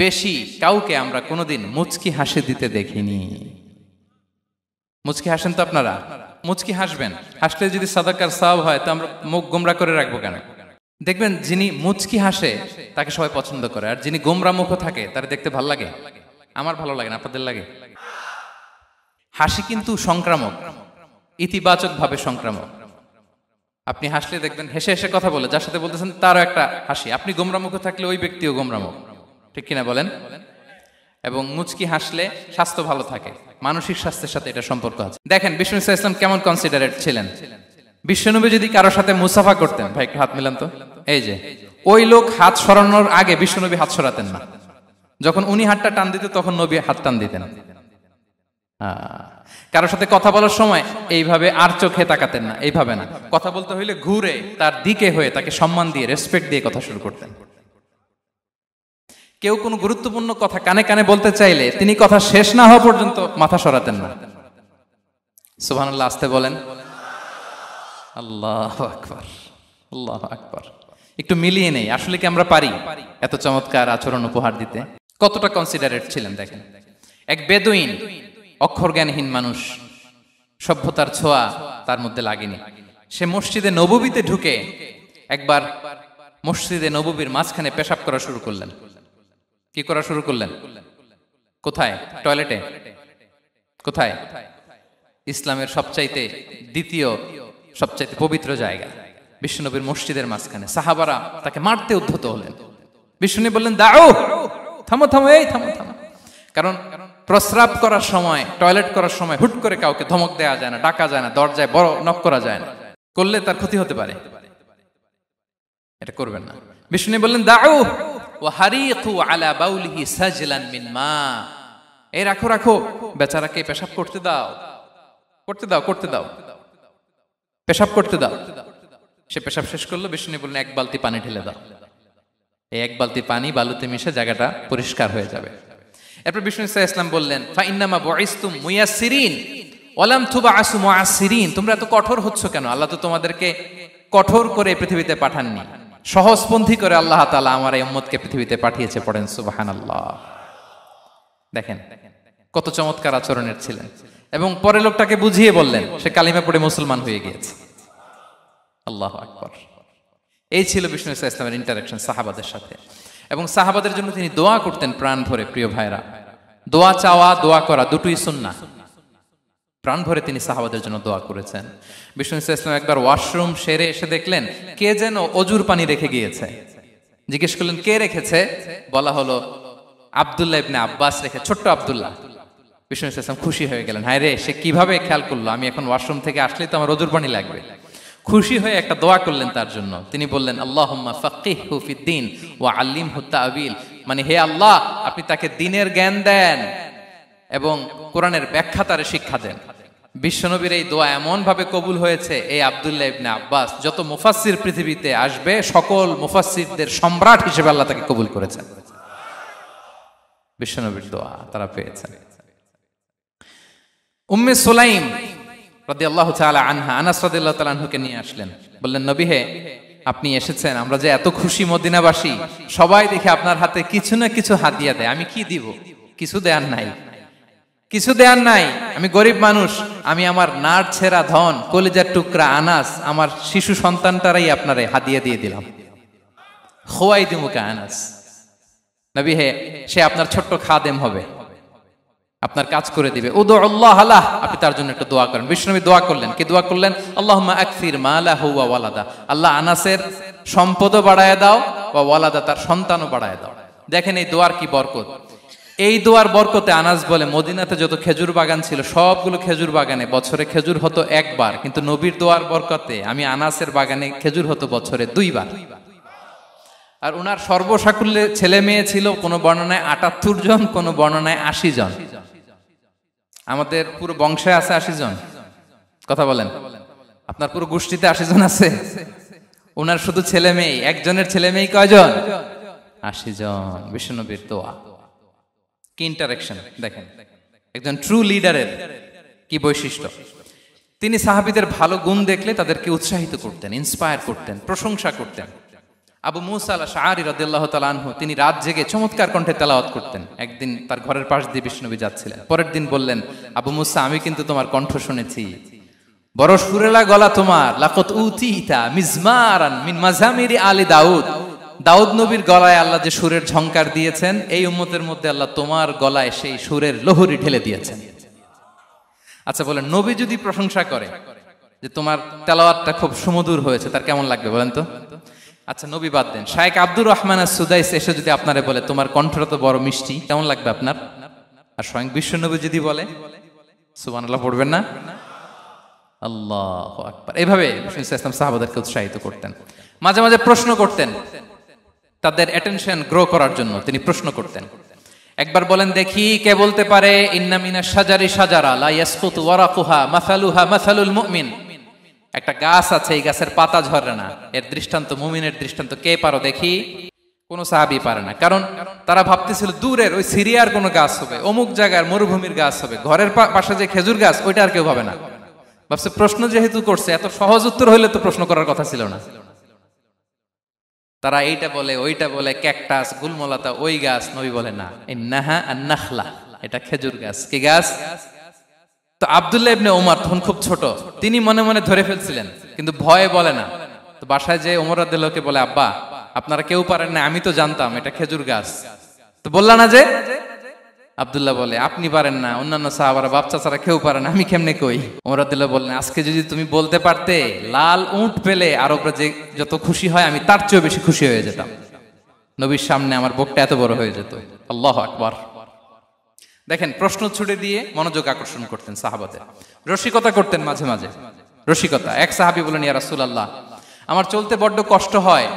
বেশি কাউকে আমরা কোনোদিন মুচকি হাসি দিতে দেখিনি। মুচকি হাসেন তো আপনারা? মুচকি হাসবেন। হাসলে যদি সাদাকার সওয়াব হয়, তো আমরা মুখ গোমরা করে রাখবো কেন? দেখবেন, যিনি মুচকি হাসে তাকে সবাই পছন্দ করে, আর যিনি গোমরা মুখ থাকে তার দেখতে ভালো লাগে। আমার ভালো লাগে না, আপনাদের লাগে? হাসি কিন্তু সংক্রামক, ইতিবাচক ভাবে সংক্রামক। আপনি হাসলে দেখবেন হেসে হেসে কথা বলে, যার সাথে বলতেছেন তারও একটা হাসি। আপনি গোমরা মুখ থাকলে ওই ব্যক্তিও গোমরা মুখ, ঠিক কিনা বলেন? এবং মুচকি হাসলে স্বাস্থ্য ভালো থাকে, মানসিক স্বাস্থ্যের সাথে এটা সম্পর্ক আছে। দেখেন বিষ্ণু ইসলাম কেমন কনসিডারেট ছিলেন। বিশ্বনবী যদি কারোর সাথে মুসাফা করতেন, ভাই একটু হাত মিলান তো, এই যে ওই লোক হাত সরানোর আগে বিশ্বনবী হাত সরাতেন না। যখন উনি হাতটা টান দিতেন, তখন নবী হাত টান দিতেন। কারোর সাথে কথা বলার সময় এইভাবে আর চোখে তাকাতেন না, এইভাবে না। কথা বলতে হইলে ঘুরে তার দিকে হয়ে তাকে সম্মান দিয়ে, রেসপেক্ট দিয়ে কথা শুরু করতেন। কেউ কোনো গুরুত্বপূর্ণ কথা কানে কানে বলতে চাইলে তিনি কথা শেষ না হওয়া পর্যন্ত মাথা সরাতেন না। সুবহানাল্লাহ, আস্তে বলেন। আল্লাহু আকবার, আল্লাহু আকবার। একটু মিলিয়ে নেই, আসলে কি আমরা পারি এত চমৎকার আচরণ উপহার দিতে? কতটা কনসিডারেট ছিলেন দেখেন। এক বেদুইন, অক্ষর জ্ঞানহীন মানুষ, সভ্যতার ছোঁয়া তার মধ্যে লাগেনি। সে মসজিদে নববীতে ঢুকে একবার মসজিদে নববীর মাঝখানে পেশাব করা শুরু করলেন। কি করা শুরু করলেন? কোথায়? টয়লেটে? কোথায়? ইসলামের সবচাইতে দ্বিতীয় সবচাইতে পবিত্র জায়গা, বিশ্বনবীর মসজিদের মাঝখানে। সাহাবারা তাকে মারতে উদ্ধত হলেন। বিশ্বনবী বললেন, দাও, থামো থামো, এই থামো থামো। কারণ প্রস্রাব করার সময়, টয়লেট করার সময় হুট করে কাউকে ধমক দেওয়া যায় না, ডাকা যায় না, দরজায় বড় নক করা যায় না, করলে তার ক্ষতি হতে পারে। এটা করবেন না। বিষ্ণু বললেন, দাও ওয়া হারিকু আলা বাউলিহি সাজলান মিন মা। এই রাখো রাখো, বেচারাকে পেশাব করতে দাও, করতে দাও, করতে দাও, পেশাব করতে দাও। সে পেশাব শেষ করলো। বিষ্ণু বললেন, এক বালতি পানি ঢেলে দাও। এই এক বালতি পানি বালুতে মিশে জায়গাটা পরিষ্কার হয়ে যাবে। এরপর বিষ্ণু ইসলাম বললেন, ফাইন্নামা বুইসতুম মুয়াসসিরিন ওয়ালাম তুবআসু মুআসসিরিন। তোমরা এত কঠোর হচ্ছ কেন? আল্লাহ তো তোমাদেরকে কঠোর করে পৃথিবীতে পাঠাননি, সহজপন্থী করে আল্লাহ তাআলা আমার এই উম্মতকে পৃথিবীতে পাঠিয়েছে। পড়েন সুবহানাল্লাহ। দেখেন কত চমৎকার আচরণের ছিলেন। এবং পরে লোকটাকে বুঝিয়ে বললেন, সে কালিমা পড়ে মুসলমান হয়ে গিয়েছে। আল্লাহু আকবার। এই ছিল বিষ্ণু ইসলামের ইন্টারাকশন সাহাবাদের সাথে। এবং সাহাবাদের জন্য তিনি দোয়া করতেন প্রাণ ভরে। প্রিয় ভাইরা, দোয়া চাওয়া, দোয়া করা দুটোই সুন্নাহ। প্রাণ ভরে তিনি সাহাবাদের জন্য দোয়া করেছেন। বিষ্ণু ইসলাম একবার ওয়াশরুম সেরে এসে দেখলেন কে যেন অজুর পানি রেখে গিয়েছে। জিজ্ঞেস করলেন, কে রেখেছে? বলা হলো, আব্দুল্লাহ ইবনে আব্বাস রেখে, ছোট্ট আব্দুল্লাহ। বিষ্ণু ইসলাম খুশি হয়ে গেলেন, হায় রে, সে কিভাবে খেয়াল করলো, আমি এখন ওয়াশরুম থেকে আসলেই তো আমার অজুর পানি লাগবে। খুশি হয়ে একটা দোয়া করলেন তার জন্য। তিনি বললেন, আল্লাহুম্মা ফাক্কিহহু ফিদ্দীন ওয়া আল্লিমহু তা'বীল। মানে হে আল্লাহ, আপনি তাকে দ্বীনের জ্ঞান দেন এবং কোরআনের ব্যাখ্যা তারে শিক্ষা দেন। বিশ্বনবীর এই দোয়া এমন ভাবে কবুল হয়েছে, এই আব্দুল্লাহ ইবনে আব্বাস যত মুফাসসির পৃথিবীতে আসবে, সকল মুফাসসিরদের সম্রাট হিসেবে আল্লাহ তাকে কবুল করেছেন। বিশ্বনবীর দোয়া তারা পেয়েছেন। উম্মে সুলাইম রাদিয়াল্লাহু তাআলা আনহা, আনাস রাদিয়াল্লাহু তাআলা আনহুকে নিয়ে আসলেন। বললেন, নবী হে, আপনি এসেছেন, আমরা যে এত খুশি মদিনাবাসী, সবাই দেখে আপনার হাতে কিছু না কিছু হাদিয়া দেয়। আমি কি দিব? কিছু দেয়ার নাই, কিছু দেয়ার নাই। আমি গরিব মানুষ, আমি আমার নাড় ছেঁড়া ধন, কলিজার টুকরা আনাস, আমার শিশু সন্তানটারাই আপনারে হাদিয়া দিয়ে দিলাম। খুয়াইদুমুকা আনাস। নবী হে, সে আপনার ছোট্ট খাদেম হবে। আপনার কাজ করে দিবে। উদুল্লাহ আলাহ, আপনি তার জন্য একটা দোয়া করেন। বিশ্বনবী দোয়া করলেন, কি দোয়া করলেন? আল্লাহুম্মা আকসির মালাহু ওয়া ওয়ালাদা, আল্লাহ আনাসের সম্পদও বাড়ায় দাও, ওয়া ওয়ালাদা, তার সন্তানও বাড়ায় দাও। দেখেন এই দোয়ার কি বরকত। এই দোয়ার বরকতে আনাস বলে মদিনাতে যত খেজুর বাগান ছিল সবগুলো খেজুর বাগানে বছরে খেজুর হতো একবার, কিন্তু নবীর দোয়ার বরকতে আমি আনাসের বাগানে খেজুর হতো বছরে 2 বার। আর উনার সর্বসাকুল্যে ছেলে মেয়ে ছিল, কোন বর্ণনায় 78 জন, কোন বর্ণনায় 80 জন। আমাদের পুরো বংশে আছে 80 জন, কথা বলেন। আপনার পুরো গোষ্ঠীতে 80 জন আছে? উনার শুধু ছেলে মেয়ে, একজনের ছেলে মেয়ে কয়জন? 80 জন। বিশ্বনবীর দোয়া কি ইন্টারেকশন দেখেন, একজন ট্রু লিডারের কি বৈশিষ্ট্য। তিনি সাহাবীদের ভালো গুণ দেখলে তাদেরকে উৎসাহিত করতেন, ইন্সপায়ার করতেন, প্রশংসা করতেন। আবু মুসা আল-আশআরী রাদিয়াল্লাহু তাআলা আনহু, তিনি রাত জেগে চমৎকার কণ্ঠে তেলাওয়াত করতেন। একদিন তার ঘরের পাশ দিয়ে বিশ্বনবী যাচ্ছিলেন, পরের দিন বললেন, আবু মুসা, আমি কিন্তু তোমার কণ্ঠ শুনেছি, বড় সুরেলা গলা তোমার। লাকাত উতিতা মিজমারান মিন মাজামিরি আলি দাউদ, দাউদ নবীর গলায় আল্লাহ যে সুরের ঝংকার দিয়েছেন, এই উম্মতের মধ্যে আল্লাহ তোমার গলায় সেই সুরের লহরী ঢেলে দিয়েছেন। আচ্ছা বলেন, নবী যদি প্রশংসা করে যে তোমার তেলাওয়াতটা খুব সুমধুর হয়েছে, তার কেমন লাগবে বলেন তো? আচ্ছা নবী বাদ দেন, শায়েখ আব্দুর রহমান আস-সুদাইস এসে যদি আপনারে বলে তোমার কণ্ঠটা তো বড় মিষ্টি, কেমন লাগবে আপনার? আর স্বয়ং বিশ্বনবী যদি বলে, সুবহানাল্লাহ পড়বেন না? আল্লাহু আকবার। এইভাবে ইসলাম সাহাবাদেরকে উৎসাহিত করতেন। মাঝে মাঝে প্রশ্ন করতেন, তাদের অ্যাটেনশন গ্রো করার জন্য তিনি প্রশ্ন করতেন। একবার বলেন দেখি, কে বলতে পারে ইন্না মিনাশ শাজারি শাজারা লা ইয়াসকুতু ওয়ারাকুহা মাসালুহা মাসালুল মুমিন, একটা গাছ আছে, এই গাছের পাতা ঝরে না, এর দৃষ্টান্ত মুমিনের দৃষ্টান্ত। কে পারো দেখি? কোন সাহাবী পারে না, কারণ তারা ভাবতেছিল দূরের ওই সিরিয়ার কোন গাছ হবে, অমুক জায়গার মরুভূমির গাছ হবে, ঘরের পাশে যে খেজুর গাছ ওইটা আর কেউ ভাবে না। ভাবছে প্রশ্ন যেহেতু করছে, এত সহজ উত্তর হইলে তো প্রশ্ন করার কথা ছিল না। তারা এইটা বলে, ওইটা বলে, ক্যাকটাস, গুলমলাতা, ওই গাছ। নবী বলে না, ইন্নাহা আন-নাখলা, এটা খেজুর গাছ। কি গাছ? তো আব্দুল্লাহ ইবনে ওমর তখন খুব ছোট, তিনি মনে মনে ধরে ফেলছিলেন, কিন্তু ভয়ে বলে না। তো বাসায় যে ওমর রাদিয়াল্লাহুকে বলে, আব্বা আপনারা কেউ পারেন না, আমি তো জানতাম এটা খেজুর গাছ, তো বললা না যে? আব্দুল্লাহ বলে, আপনি পারেন না, অন্যান্য সাহাবারা বাচ্চা ছাড়া কেউ পারে না, আমি কেমনে কই? ওমর রাদিয়াল্লাহু বললেন, আজকে যদি তুমি বলতে পারতে লাল উট পেলে আরবরা যে যত খুশি হয়, আমি তার চেয়েও বেশি খুশি হয়ে যেতাম। নবীর সামনে আমার বুকটা এত বড় হয়ে যেত। আল্লাহু আকবার। দেখেন, প্রশ্ন ছুড়ে দিয়ে মনোযোগ আকর্ষণ করতেন সাহাবাদের, রসিকতা করতেন মাঝে মাঝে। রসিকতা, এক সাহাবী বলেন, ইয়া রাসূলুল্লাহ, আমার চলতে বড্ড কষ্ট হয়,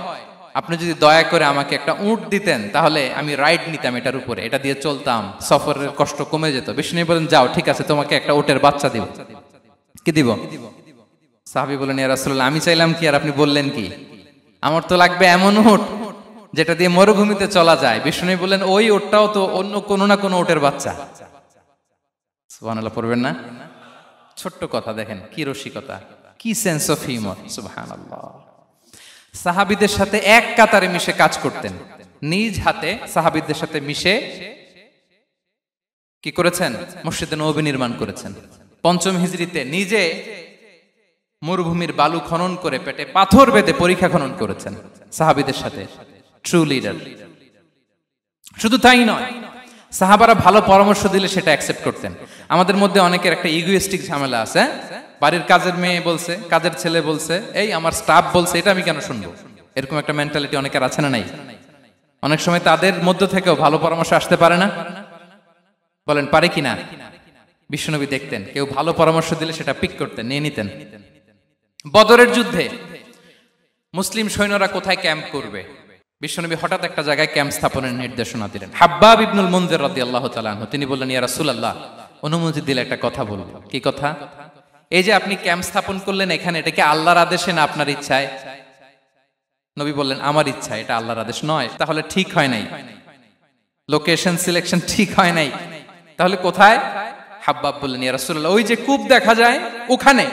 আপনি যদি দয়া করে আমাকে একটা উট দিতেন, তাহলে আমি রাইড নিতাম এটার উপরে, এটা দিয়ে চলতাম, সফরের কষ্ট কমে যেত। বিষ্ণু বলেন, যাও ঠিক আছে, তোমাকে একটা উটের বাচ্চা দিব। কি দিব? সাহাবী বলেন, ইয়া রাসূলুল্লাহ, আমি চাইলাম কি আর আপনি বললেন কি? আমার তো লাগবে এমন উট যেটা দিয়ে মরুভূমিতে চলা যায়। বিষ্ণু বলেন, ওই উটটাও তো অন্য কোনো না কোনো উটের বাচ্চা। সুবহানাল্লাহ পড়বেন না? ছোট্ট কথা, দেখেন কি রসিকতা, কি সেন্স অফ হিউমার। সুবহানাল্লাহ। সাহাবীদের সাথে এক কাতারে মিশে কাজ করতেন, নিজ হাতে সাহাবীদের সাথে মিশে কি করেছেন? মসজিদে নববী নির্মাণ করেছেন। 5ম হিজরিতে নিজে মরুভূমির বালু খনন করে পেটে পাথর বেঁধে পরীক্ষা খনন করেছেন সাহাবীদের সাথে। True leader. শুধু তাই নয়, সাহাবারা ভালো পরামর্শ দিলে সেটা অ্যাকসেপ্ট করতেন। আমাদের মধ্যে অনেকের একটা ইগোইস্টিক ঝামেলা আছে, বাড়ির কাজের মেয়ে বলছে, কাজের ছেলে বলছে, এই আমার স্টাফ বলছে, এটা আমি কেন শুনবো? এরকম একটা মেন্টালিটি অনেকের আছে না নাই? অনেক সময় তাদের মধ্য থেকেও ভালো পরামর্শ আসতে পারে না? বলেন পারে কিনা? বিশ্বনবী দেখতেন, কেউ ভালো পরামর্শ দিলে সেটা পিক করতেন, নিয়ে নিতেন। বদরের যুদ্ধে মুসলিম সৈন্যরা কোথায় ক্যাম্প করবে, বিশ্বনবী হঠাৎ একটা জায়গায় ক্যাম্প স্থাপনের নির্দেশনা দিলেন। হাব্বাব ইবনুল মুনজির রাদিয়াল্লাহু তাআলা আনহু, তিনি বললেন, ইয়া রাসূলুল্লাহ, অনুমতি দিলে একটা কথা বলবো। কি কথা? এই যে আপনি ক্যাম্প স্থাপন করলেন এখানে, এটা কি আল্লাহর আদেশে না আপনার ইচ্ছায়? নবী বললেন, আমার ইচ্ছা, এটা আল্লাহর আদেশ নয়। তাহলে ঠিক হয় নাই, লোকেশন সিলেকশন ঠিক হয় নাই, তাহলে কোথায়? হাব্বাব বললেন, ইয়া রাসূলুল্লাহ, ওই যে কূপ দেখা যায় ওখানে,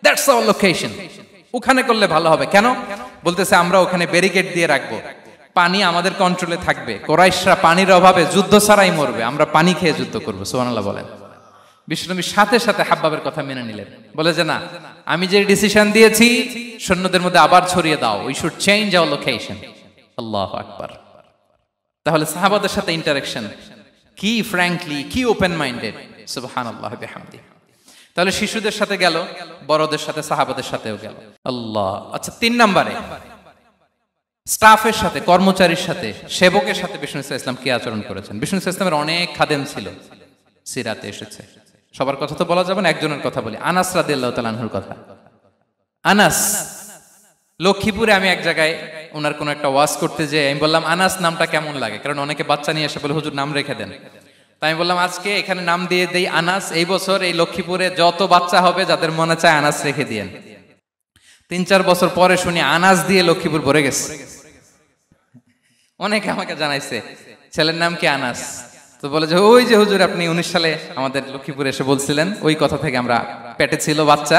দ্যাটস আওয়ার লোকেশন, ওখানে করলে ভালো হবে। কেন? বলতেছে, আমরা ওখানে ব্যারিকেড দিয়ে রাখবো, পানি আমাদের কন্ট্রোলে থাকবে, কুরাইশরা পানির অভাবে যুদ্ধ ছাড়াই মরবে, আমরা পানি খেয়ে যুদ্ধ করবো। সুবহানাল্লাহ বলেন। বিশ্বনবী সাথে সাথে হাব্বাবের কথা মেনে নিলেন, বলে যে না, আমি যে ডিসিশন দিয়েছি সৈন্যদের মধ্যে আবার ছড়িয়ে দাও, we should change our location. আল্লাহু আকবার। তাহলে সাহাবাদের সাথে ইন্টারেকশন কি ফ্র্যাঙ্কলি, কি ওপেন মাইন্ডেড, সুবহানাল্লাহ বিহামদি। তাহলে শিশুদের সাথে গেল, বড়দের সাথে, সাহাবাদের সাথেও গেল। আল্লাহ। আচ্ছা, 3 নম্বরে স্টাফের সাথে, কর্মচারীর সাথে, সেবকের সাথে বিষ্ণু ইসলাম কি আচরণ করেছেন? বিষ্ণু ইসলামের অনেক খাদেম ছিল, সিরাতে এসেছে। সবার কথা তো বলা যাবে না, একজনের কথা বলি, আনাস রাদিয়াল্লাহু তাআলা আনহুর কথা। আনাস, লক্ষ্মীপুরে আমি এক জায়গায় ওনার কোন একটা ওয়াজ করতে যেয়ে আমি বললাম, আনাস নামটা কেমন লাগে? কারণ অনেকে বাচ্চা নিয়ে এসে বলে, হুজুর নাম রেখে দেন। তাই আমি বললাম, আজকে এখানে নাম দিয়ে দেই আনাস। এই বছর এই লক্ষ্মীপুরে যত বাচ্চা হবে, যাদের মনে চায় আনাস রেখে দিয়েন। 3-4 বছর পরে শুনি আনাস দিয়ে লক্ষ্মীপুর ভরে গেছে। অনেকে আমাকে জানাইছে ছেলের নাম কি আনাস। তো বলে যে, ওই যে হুজুর আপনি 19 সালে আমাদের লক্ষ্মীপুরে এসে বলছিলেন, ওই কথা থেকে আমরা, পেটে ছিল বাচ্চা,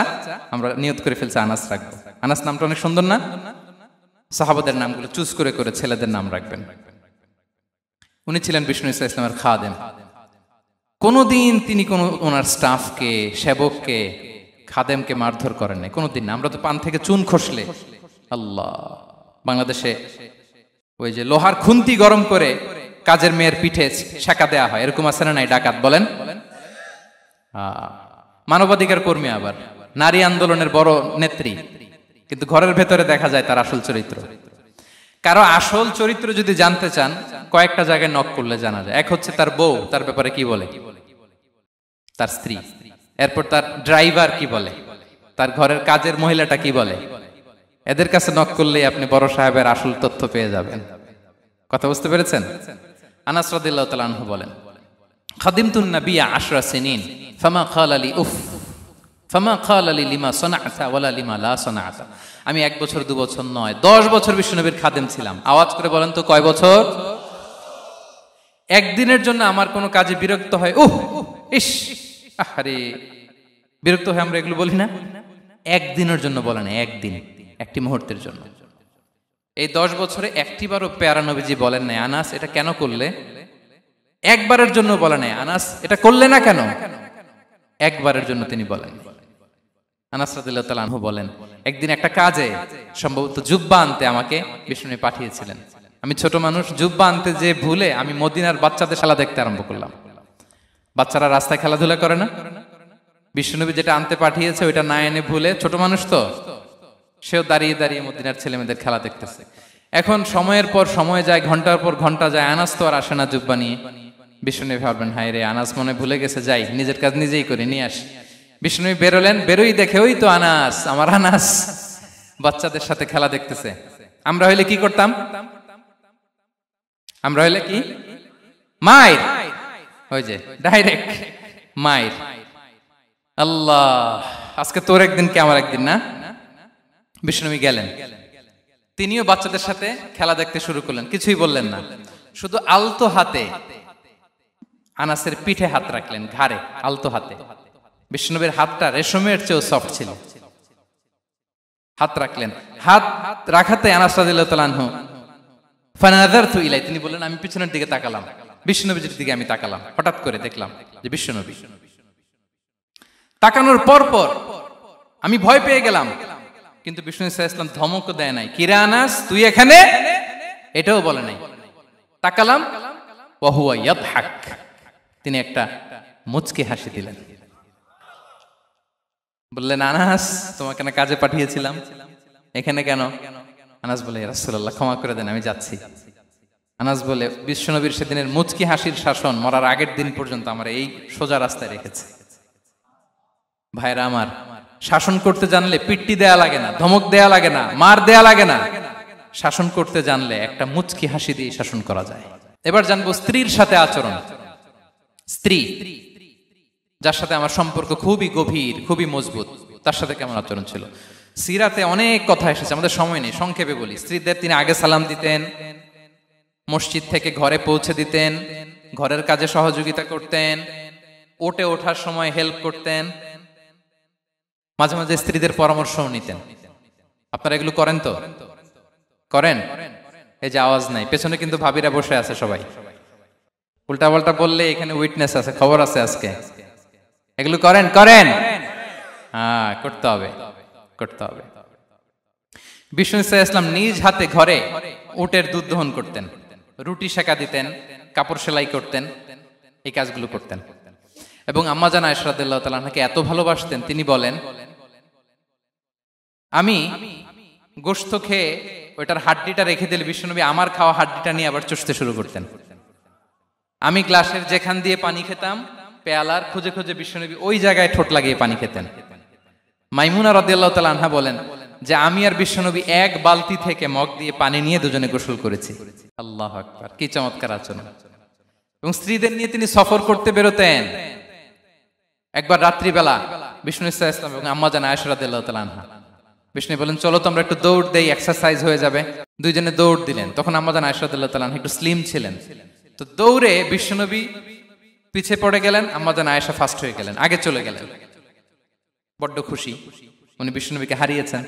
আমরা নিয়ত করে ফেলছি আনাস রাখবো। আনাস নামটা অনেক সুন্দর না? সাহাবাদের নামগুলো চুজ করে করে ছেলেদের নাম রাখবেন। উনি ছিলেন বিষ্ণু ইসলামের খাদেম। কোনদিন তিনি কোন ওনার স্টাফকে, সেবককে, খাদেমকে মারধর করেন নাই, কোনদিন না। আমরা তো পান থেকে চুন খসলে, আল্লাহ, বাংলাদেশে ওই যে লোহার খুন্তি গরম করে কাজের মেয়ের পিঠে শেখা দেয়া হয়, এরকম আছে না নাই? ডাকাত বলেন, মানবাধিকার কর্মী, আবার নারী আন্দোলনের বড় নেত্রী, কিন্তু ঘরের ভেতরে দেখা যায় তার আসল চরিত্র। কারো আসল চরিত্র যদি জানতে চান, কয়েকটা জায়গায় নক করলে জানা যায়। এক হচ্ছে তার বউ, তার ব্যাপারে কি বলে, তার স্ত্রী। এরপর তার ড্রাইভার কি বলে, তার ঘরের কাজের মহিলাটা কি বলে। এদের কাছে নক করলেই আপনি বড় সাহেবের আসল তথ্য পেয়ে যাবেন। কথা বুঝতে পেরেছেন? আনাস রাদিয়াল্লাহু তাআলা আনহু বলেন, খাদিমতুন নাবিয়্যা 10 সিনিন ফামা ক্বালা লি উফ ফামা ক্বালা লি লিমা সানা'তা ওয়ালা লিমা লা সানা'তা। আমি 1 বছর 2 বছর নয়, 10 বছর বিশ্বনবীর খাদেম ছিলাম। আওয়াজ করে বলেন তো, কয় বছর? একদিনের জন্য আমার কোনো কাজে বিরক্ত হয়, উহ ইস আরে, বিরক্ত হয়, আমরা এগুলো বলি না? একদিনের জন্য বলে না, একদিন, একটি মুহূর্তের জন্য। এই 10 বছরে একটিবারও পেয়ারা নবীজি বলেন নাই, আনাস এটা কেন করলে? একবারের জন্য বলে নাই, আনাস এটা করলে না কেন? একবারের জন্য তিনি বলেন। আনাস রাদিয়াল্লাহু তাআলা আনহু বলেন, একদিন একটা কাজে, সম্ভবত জুব্বা আনতে আমাকে বিষ্ণু পাঠিয়েছিলেন। আমি ছোট মানুষ, জুব্বা আনতে যে ভুলে আমি মদিনার বাচ্চাদের খেলা দেখতে আরম্ভ করলাম। বাচ্চারা রাস্তায় খেলাধুলা করে না? বিষ্ণুনবী যেটা আনতে পাঠিয়েছে ওইটা না এনে ভুলে, ছোট মানুষ তো, সেও দাঁড়িয়ে দাঁড়িয়ে মদিনার ছেলেমেয়েদের খেলা দেখতেছে। এখন সময়ের পর সময় যায়, ঘন্টার পর ঘন্টা যায়, আনাস তো আর আসে না জুব্বা নিয়ে। বিষ্ণুনবী ভাবলেন, হায় রে, আনাস মনে ভুলে গেছে, যাই নিজের কাজ নিজেই করে নিয়ে আসি। বিষ্ণুনবী বেরোলেন, বেরোই দেখে ওই তো আনাস, আমার আনাস বাচ্চাদের সাথে খেলা দেখতেছে। আমরা হইলে কি করতাম? আমরা হইলে কি? মাইর, ওই যে ডাইরেক্ট মাইর। আল্লাহ, আজকে তোর একদিন কি আমার একদিন না? বিষ্ণুনবী গেলেন, তিনিও বাচ্চাদের সাথে খেলা দেখতে শুরু করলেন, কিছুই বললেন না, শুধু আলতো হাতে আনাসের পিঠে হাত রাখলেন, ঘাড়ে আলতো হাতে। বিষ্ণুনবীর হাতটা রেশমের চেয়েও সফট ছিল। হাত রাখলেন, হাত রাখাতে আনাস রাদিয়াল্লাহু তাআলা আনহু ফানাযারতু ইলাই, তিনি বললেন, আমি পিছনের দিকে তাকালাম, বিষ্ণুনবীর দিকে আমি তাকালাম। হঠাৎ করে দেখলাম যে বিষ্ণুনবী। তাকানোর পর পর আমি ভয় পেয়ে গেলাম, কিন্তু বিষ্ণু ইসলাম ধমক দেয় নাই, কিরে আনাস তুই এখানে, এটাও বলে নাই। তাকালাম, ওয়া হুয়া ইয়াদহাক, তিনি একটা মুচকি হাসি দিলেন। বললেন, আনাস তোমাকে না কাজে পাঠিয়েছিলাম, এখানে কেন? আনাস বলে, ইয়া রাসূলুল্লাহ ক্ষমা করে দেন, আমি যাচ্ছি। আনাস বলে, বিশ্বনবীর সেদিনের মুচকি হাসির শাসন মরার আগের দিন পর্যন্ত আমার এই সোজা রাস্তায় রেখেছে। ভাইরা আমার, শাসন করতে জানলে পিট্টি দেয়া লাগে না, ধমক দেয়া লাগে না, মার দেয়া লাগে না। শাসন করতে জানলে একটা মুচকি হাসি দিয়ে শাসন করা যায়। এবার জানবো স্ত্রীর সাথে আচরণ। স্ত্রী, যার সাথে আমার সম্পর্ক খুবই গভীর, খুবই মজবুত, তার সাথে কেমন আচরণ ছিল? সিরাতে অনেক কথা এসেছে, আমাদের সময় নেই, সংক্ষেপে বলি। স্ত্রীদের তিনি আগে সালাম দিতেন, মসজিদ থেকে ঘরে পৌঁছে দিতেন, ঘরের কাজে সহযোগিতা করতেন, ওঠে ওঠার সময় হেল্প করতেন, মাঝে মাঝে স্ত্রীদের পরামর্শও নিতেন। আপনারা এগুলো করেন তো? করেন? এই যে আওয়াজ নাই, পেছনে কিন্তু ভাবিরা বসে আছে সবাই। উল্টা পাল্টা বললে এখানে উইটনেস আছে, খবর আছে আজকে। এগুলো করেন? করেন? হ্যাঁ, করতে হবে, করতে হবে। বিষ্ণু ইসলাম নিজ হাতে ঘরে উটের দুধ দহন করতেন, রুটি সেকা দিতেন, কাপড় সেলাই করতেন, এই কাজগুলো করতেন। এবং আম্মা জান আয়েশা রাদিয়াল্লাহু তাআলা আনহাকে এত ভালোবাসতেন, তিনি বলেন, আমি গোশত খেয়ে ওইটার হাড্ডিটা রেখে দিলে বিশ্বনবী আমার খাওয়া হাড্ডিটা নিয়ে আবার চুষতে শুরু করতেন। আমি গ্লাসের যেখান দিয়ে পানি খেতাম, পেয়ালার খুঁজে খুঁজে বিশ্বনবী ওই জায়গায় ঠোঁট লাগিয়ে পানি খেতেন। মাইমুনা রাদিয়াল্লাহু তাআলা আনহা বলেন যে আমি আর বিশ্বনবী এক বালতি থেকে মগ দিয়ে পানি নিয়ে দুজনে গোসল করেছি। আল্লাহু আকবার, কি চমৎকার আচরণ। এবং স্ত্রীদের নিয়ে তিনি সফর করতে বেরোতেন। একবার রাত্রিবেলা বিষ্ণু সাল্লাল্লাহু আলাইহি ওয়াসাল্লাম এবং আম্মা জান আয়েশা রাদিয়াল্লাহু তাআলা আনহা, বিষ্ণু বলেন চলো তো আমরা একটু দৌড় দেই, এক্সারসাইজ হয়ে যাবে। দুইজনে দৌড় দিলেন। তখন আম্মা জান আয়েশা রাদিয়াল্লাহু তাআলা আনহা একটু স্লিম ছিলেন, তো দৌড়ে বিশ্বনবী পিছে পড়ে গেলেন, আম্মা জান আয়েশা ফার্স্ট হয়ে গেলেন, আগে চলে গেলেন। বড্ড খুশি, উনি বিশ্বনবীকে হারিয়েছেন।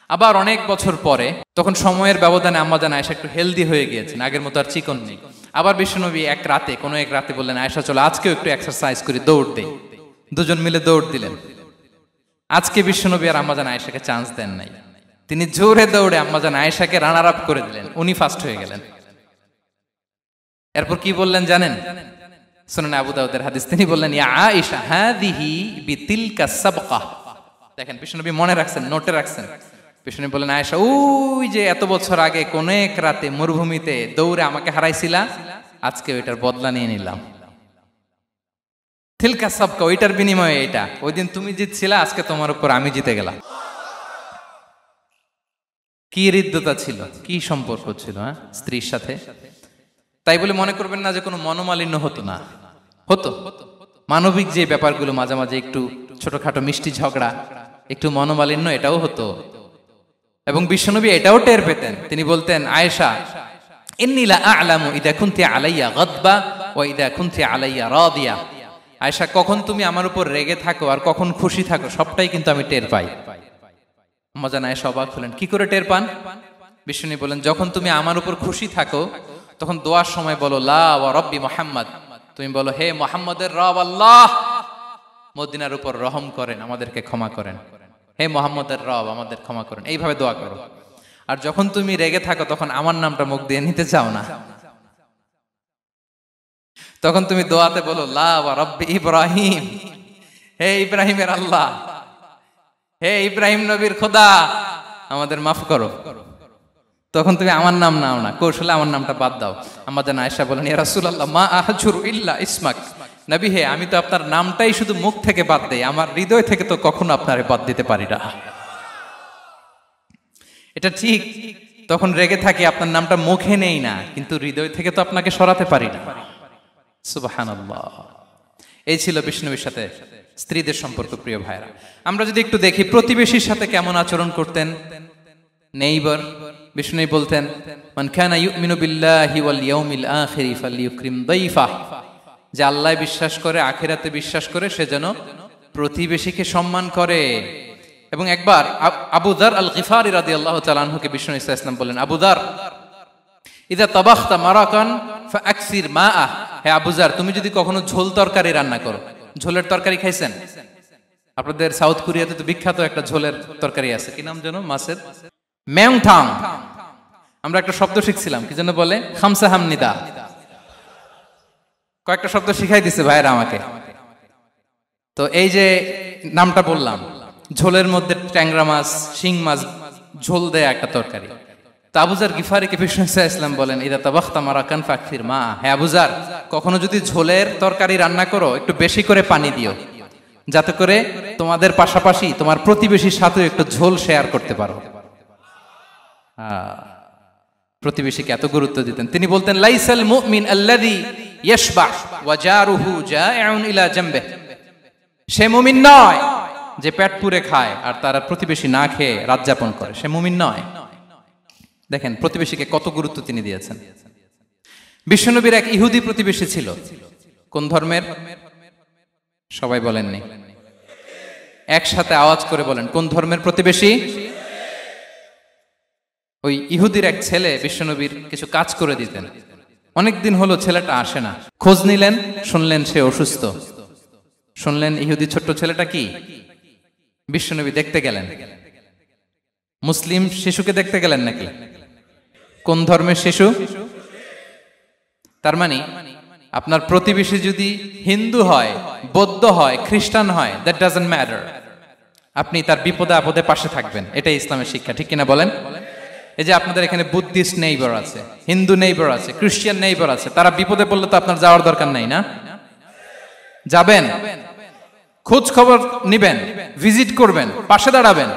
আবার অনেক বছর পরে, তখন সময়ের ব্যবধানে আম্মা জান আয়েশা একটু হেলদি হয়ে গিয়েছেন, আগের মতো আর চিকন নেই। আবার বিশ্বনবী এক রাতে বললেন আয়েশা চলো আজকেও একটু এক্সারসাইজ করি, দৌড় দেই। দুজন মিলে দৌড় দিলেন। আজকে বিশ্বনবী আর আম্মা জান আয়েশাকে চান্স দেন নাই, তিনি জোরে দৌড়ে আম্মা জান আয়েশাকে রানার আপ করে দিলেন, উনি ফার্স্ট হয়ে গেলেন। এরপর কি বললেন জানেন? সুনান আবু দাউদের হাদিস, তিনি বললেন ইয়া আয়েশা হাদিহি বিতিলকা সাবকা। দেখেন বিশ্বনবী মনে রাখছেন, নোটে রাখছেন। বিশ্বনবী বললেন আয়েশা, ওই যে এত বছর আগে কোন এক রাতে মরুভূমিতে দৌড়ে আমাকে হারাইছিলা, আজকে ওইটার বদলা নিয়ে নিলাম। তিলকা সাবকা, ওইটার বিনিময়ে এটা। ওই দিন তুমি জিতছিলা, আজকে তোমার উপর আমি জিতে গেলাম। কি হৃদ্যতা ছিল, কি সম্পর্ক ছিল স্ত্রীর সাথে। তাই বলে মনে করবেন না যে কোনো মনোমালিন্য হতো না, হতো। মানবিক যে ব্যাপারগুলো মাঝে মাঝে একটু ছোটখাটো মিষ্টি ঝগড়া, একটু মনোমালিন্য, এটাও হতো। এবং বিশ্বনবী এটাও টের পেতেন। তিনি বলতেন আয়েশা ইন্নী লা আ'লামু ইযা কুনতি আলাইয়া গাদবা ওয়া ইযা কুনতি আলাইয়া রাদিয়া। আয়েশা, কখন তুমি আমার উপর রেগে থাকো আর কখন খুশি থাকো সবটাই কিন্তু আমি টের পাই। আম্মা জান আয়েশা অবাক হলেন, কি করে টের পান? বিশ্বনবী বলেন যখন তুমি আমার উপর খুশি থাকো তখন দোয়ার সময় বলো লা ওয়া রাব্বি মুহাম্মদ, তুমি বলো হে মুহাম্মদের রব আল্লাহ, মদিনার উপর রহম করেন, আমাদেরকে ক্ষমা করেন। হে মুহাম্মদের রব, আমাদের ক্ষমা করেন, এইভাবে দোয়া করো। আর যখন তুমি রেগে থাকো তখন আমার নামটা মুখ দিয়ে নিতে চাও না, তখন তুমি দোয়াতে বলো লা ওয়া রাব্বি ইব্রাহিম, হে ইব্রাহিমের আল্লাহ, হে ইব্রাহিম নবীর খোদা, আমাদের মাফ করো। তখন তুমি আমার নাম নাও না, কৌশলে আমার নামটা বাদ দাও। আম্মা জান আয়েশা বলেন ইয়া রাসূলুল্লাহ মা আহজুরু ইল্লা ইসমাক, নবী হে আমি তো আপনার নামটাই শুধু মুখ থেকে বাদ দেই, আমার হৃদয় থেকে তো কখনো আপনারে বাদ দিতে পারি না। এটা ঠিক, তখন রেগে থাকি, আপনার নামটা মুখে নেই না, কিন্তু হৃদয় থেকে তো আপনাকে সরাতে পারি না। সুবহানাল্লাহ। এই ছিল বিষ্ণুবীর সাথে স্ত্রীদের সম্পর্ক। প্রিয় ভাইরা, আমরা যদি একটু দেখি প্রতিবেশীর সাথে কেমন আচরণ করতেন। নেইবার, বিষ্ণু বলতেন মান কানা ইউমিনু বিল্লাহি ওয়াল ইয়াউমিল আখিরি ফালইউকরিম দাইফা, যে আল্লাহ বিশ্বাস করে, আখিরাতে বিশ্বাস করে, সে যেন প্রতিবেশীকে সম্মান করে। এবং একবার আবু যার আল গিফারি রাদিয়াল্লাহু তাআলা আনহুকে বিষ্ণু ইসা ইসলাম বললেন আবু যার ইদা তাবাখতা মারাকান ফাআকসির মাআ, হে আবু যার তুমি যদি কখনো ঝোল তরকারি রান্না করো, ঝোলের তরকারি খাইছেন? আপনাদের সাউথ কোরিয়াতে তো বিখ্যাত একটা ঝোলের তরকারি আছে, কি নাম যেন, মাছের মেংথাং। আমরা একটা শব্দ শিখছিলাম, কি যেন বলে, খামসা হামনিদা। কয়েকটা শব্দ শিখাই দিছে ভাইরা আমাকে। তো এই যে নামটা বললাম, ঝোলের মধ্যে ট্যাংরা মাছ, শিং মাছ ঝোল দেয়া একটা তরকারি। তো আবু যার গিফারিকে বিষ্ণু ইসলাম বলেন ইদা তাবাখতা মারাকান ফাকসির মা, হে আবু যার কখনো যদি ঝোলের তরকারি রান্না করো একটু বেশি করে পানি দিও, যাতে করে তোমাদের পাশাপাশি তোমার প্রতিবেশীর সাথে একটু ঝোল শেয়ার করতে পারো। প্রতিবেশীকে এত গুরুত্ব দিতেন। তিনি বলতেন লাইসাল মুমিন আল্লাযী ইয়াশবা ওয়া জারুহু জাইউন ইলা জামবিহি, সে মুমিন নয় যে পেট পুরে খায় আর তার প্রতিবেশী না খেয়ে রাত যাপন করে, সে মুমিন নয়। দেখেন প্রতিবেশীকে কত গুরুত্ব তিনি দিয়েছেন। বিশ্বনবীর এক ইহুদি প্রতিবেশী ছিল। কোন ধর্মের? সবাই বলেননি, একসাথে আওয়াজ করে বলেন, কোন ধর্মের প্রতিবেশী? ওই ইহুদির এক ছেলে বিশ্বনবীর কিছু কাজ করে দিতেন। অনেকদিন হলো ছেলেটা আসে না। খোঁজ নিলেন, শুনলেন সে অসুস্থ। শুনলেন ইহুদি ছোট্ট ছেলেটা কি, বিশ্বনবী দেখতে গেলেন। মুসলিম শিশুকে দেখতে গেলেন নাকি? কোন ধর্মের শিশু? তার মানে আপনার প্রতিবেশী যদি হিন্দু হয়, বৌদ্ধ হয়, খ্রিস্টান হয়, দ্যাট ডাজন্ট ম্যাটার। আপনি তার বিপদে আপদে পাশে থাকবেন, এটাই ইসলামের শিক্ষা, ঠিক কিনা বলেন? এই যে আপনাদের এখানে বুদ্ধিস্ট নেইবার আছে, হিন্দু নেইবার আছে, খ্রিস্টান নেইবার আছে, তারা বিপদে পড়লে তো আপনার যাওয়ার দরকার নাই, না? যাবেন, খোঁজ খবর নিবেন, ভিজিট করবেন, পাশে দাঁড়াবেন।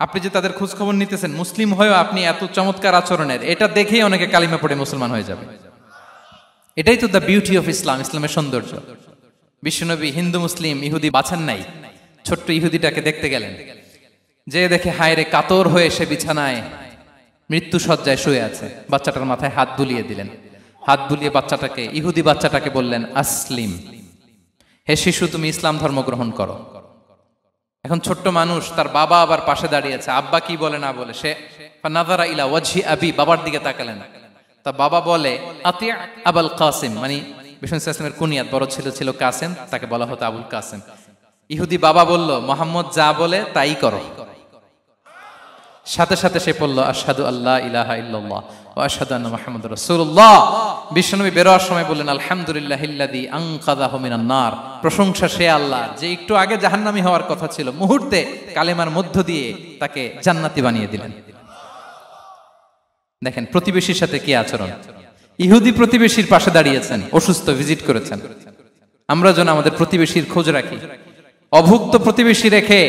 আপনি যে তাদের খোঁজ খবর নিতেছেন, মুসলিম হয়েও আপনি এত চমৎকার আচরণের, এটা দেখেই অনেকে কালিমা পড়ে মুসলমান হয়ে যাবে। এটাই তো দ্য বিউটি অফ ইসলাম, ইসলামের সৌন্দর্য। বিশ্বনবী হিন্দু মুসলিম ইহুদি বাছান নাই, ছোট্ট ইহুদিটাকে দেখতে গেলেন, যে দেখে হায়রে কাতর হয়ে সে বিছানায় মৃত্যু শয্যায় শুয়ে আছে, বাচ্চাটার মাথায় হাত বুলিয়ে দিলেন। হাত বুলিয়ে বাচ্চাটাকে, ইহুদি বাচ্চাটাকে বললেন, আসলিম, হে শিশু তুমি ইসলাম ধর্ম গ্রহণ করো। এখন ছোট্ট মানুষ, তার বাবা আবার পাশে দাঁড়িয়েছে, আব্বা কি বলে না বলে, সে নাযারা ইলা ওয়াজহি আবি, বাবার দিকে তাকালেন। তা বাবা বলে আতি আবুল কাসিম, মানে বিষ্ণু ইসলামের কুনিয়াত, বড় ছিল ছিল কাসেম, তাকে বলা হতো আবুল কাসেম। ইহুদি বাবা বলল, মোহাম্মদ যা বলে তাই করো। সাথে সাথে সে পড়ল আশহাদু আল্লা ইলাহা ইল্লাল্লাহ ওয়া আশহাদু আন্না মুহাম্মাদুর রাসূলুল্লাহ। বিশ্বনবী বেরোয়ার সময় বললেন, আলহামদুলিল্লাহিল্লাযী আনকাযাহু মিনান নার, প্রশংসা সে আল্লাহর যে একটু আগে জাহান্নামী হওয়ার কথা ছিল, মুহূর্তে কালেমার মধ্য দিয়ে তাকে জান্নাতি বানিয়ে দিলেন। দেখেন প্রতিবেশীর সাথে কি আচরণ। ইহুদি প্রতিবেশীর পাশে দাঁড়িয়েছেন, অসুস্থ, ভিজিট করেছেন। আমরা যেন আমাদের প্রতিবেশীর খোঁজ রাখি। অভুক্ত প্রতিবেশী রেখে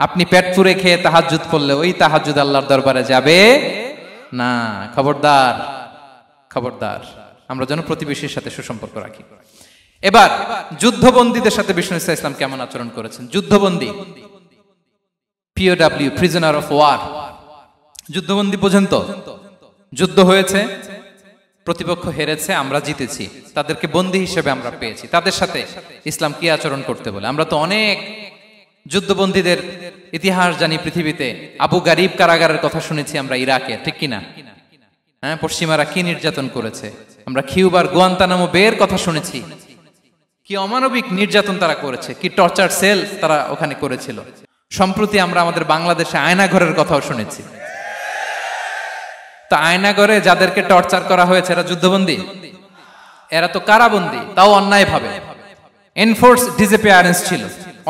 আপনি পেট পুরে খেয়ে তাহাজ্জুদ পড়লে ওই তাহাজ্জুদ আল্লাহর দরবারে যাবে না। খবরদার, খবরদার, আমরা যেন প্রতিবেশীর সাথে সুসম্পর্ক রাখি। এবার যুদ্ধবন্দীদের সাথে বিষ্ণু ইসলাম কেমন আচরণ করেছেন। যুদ্ধবন্দী, পিওডব্লিউ, প্রিজনার অফ ওয়ার, যুদ্ধবন্দী পর্যন্ত যুদ্ধ হয়েছে, প্রতিপক্ষ হেরেছে, আমরা জিতেছি, তাদেরকে বন্দী হিসেবে আমরা পেয়েছি, তাদের সাথে ইসলাম কি আচরণ করতে বলে। আমরা তো অনেক যুদ্ধবন্দীদের ইতিহাস জানি পৃথিবীতে। আবু গারিব কারাগারের কথা শুনেছি আমরা ইরাকে, ঠিক কিনা? হ্যাঁ, পশ্চিমারা কি নির্যাতন করেছে। আমরা কিউবার গুয়ান্তানামো বের কথা শুনেছি, কি অমানবিক নির্যাতন তারা করেছে, কি টর্চার সেল তারা ওখানে করেছিল। সম্প্রতি আমরা আমাদের বাংলাদেশে আয়নাঘরের কথাও শুনেছি। তা আয়নাঘরে যাদেরকে টর্চার করা হয়েছে এরা যুদ্ধবন্দী? এরা তো কারাবন্দী, তাও অন্যায় ভাবে। এনফোর্স ডিসঅ্যাপিয়ারেন্স ছিল,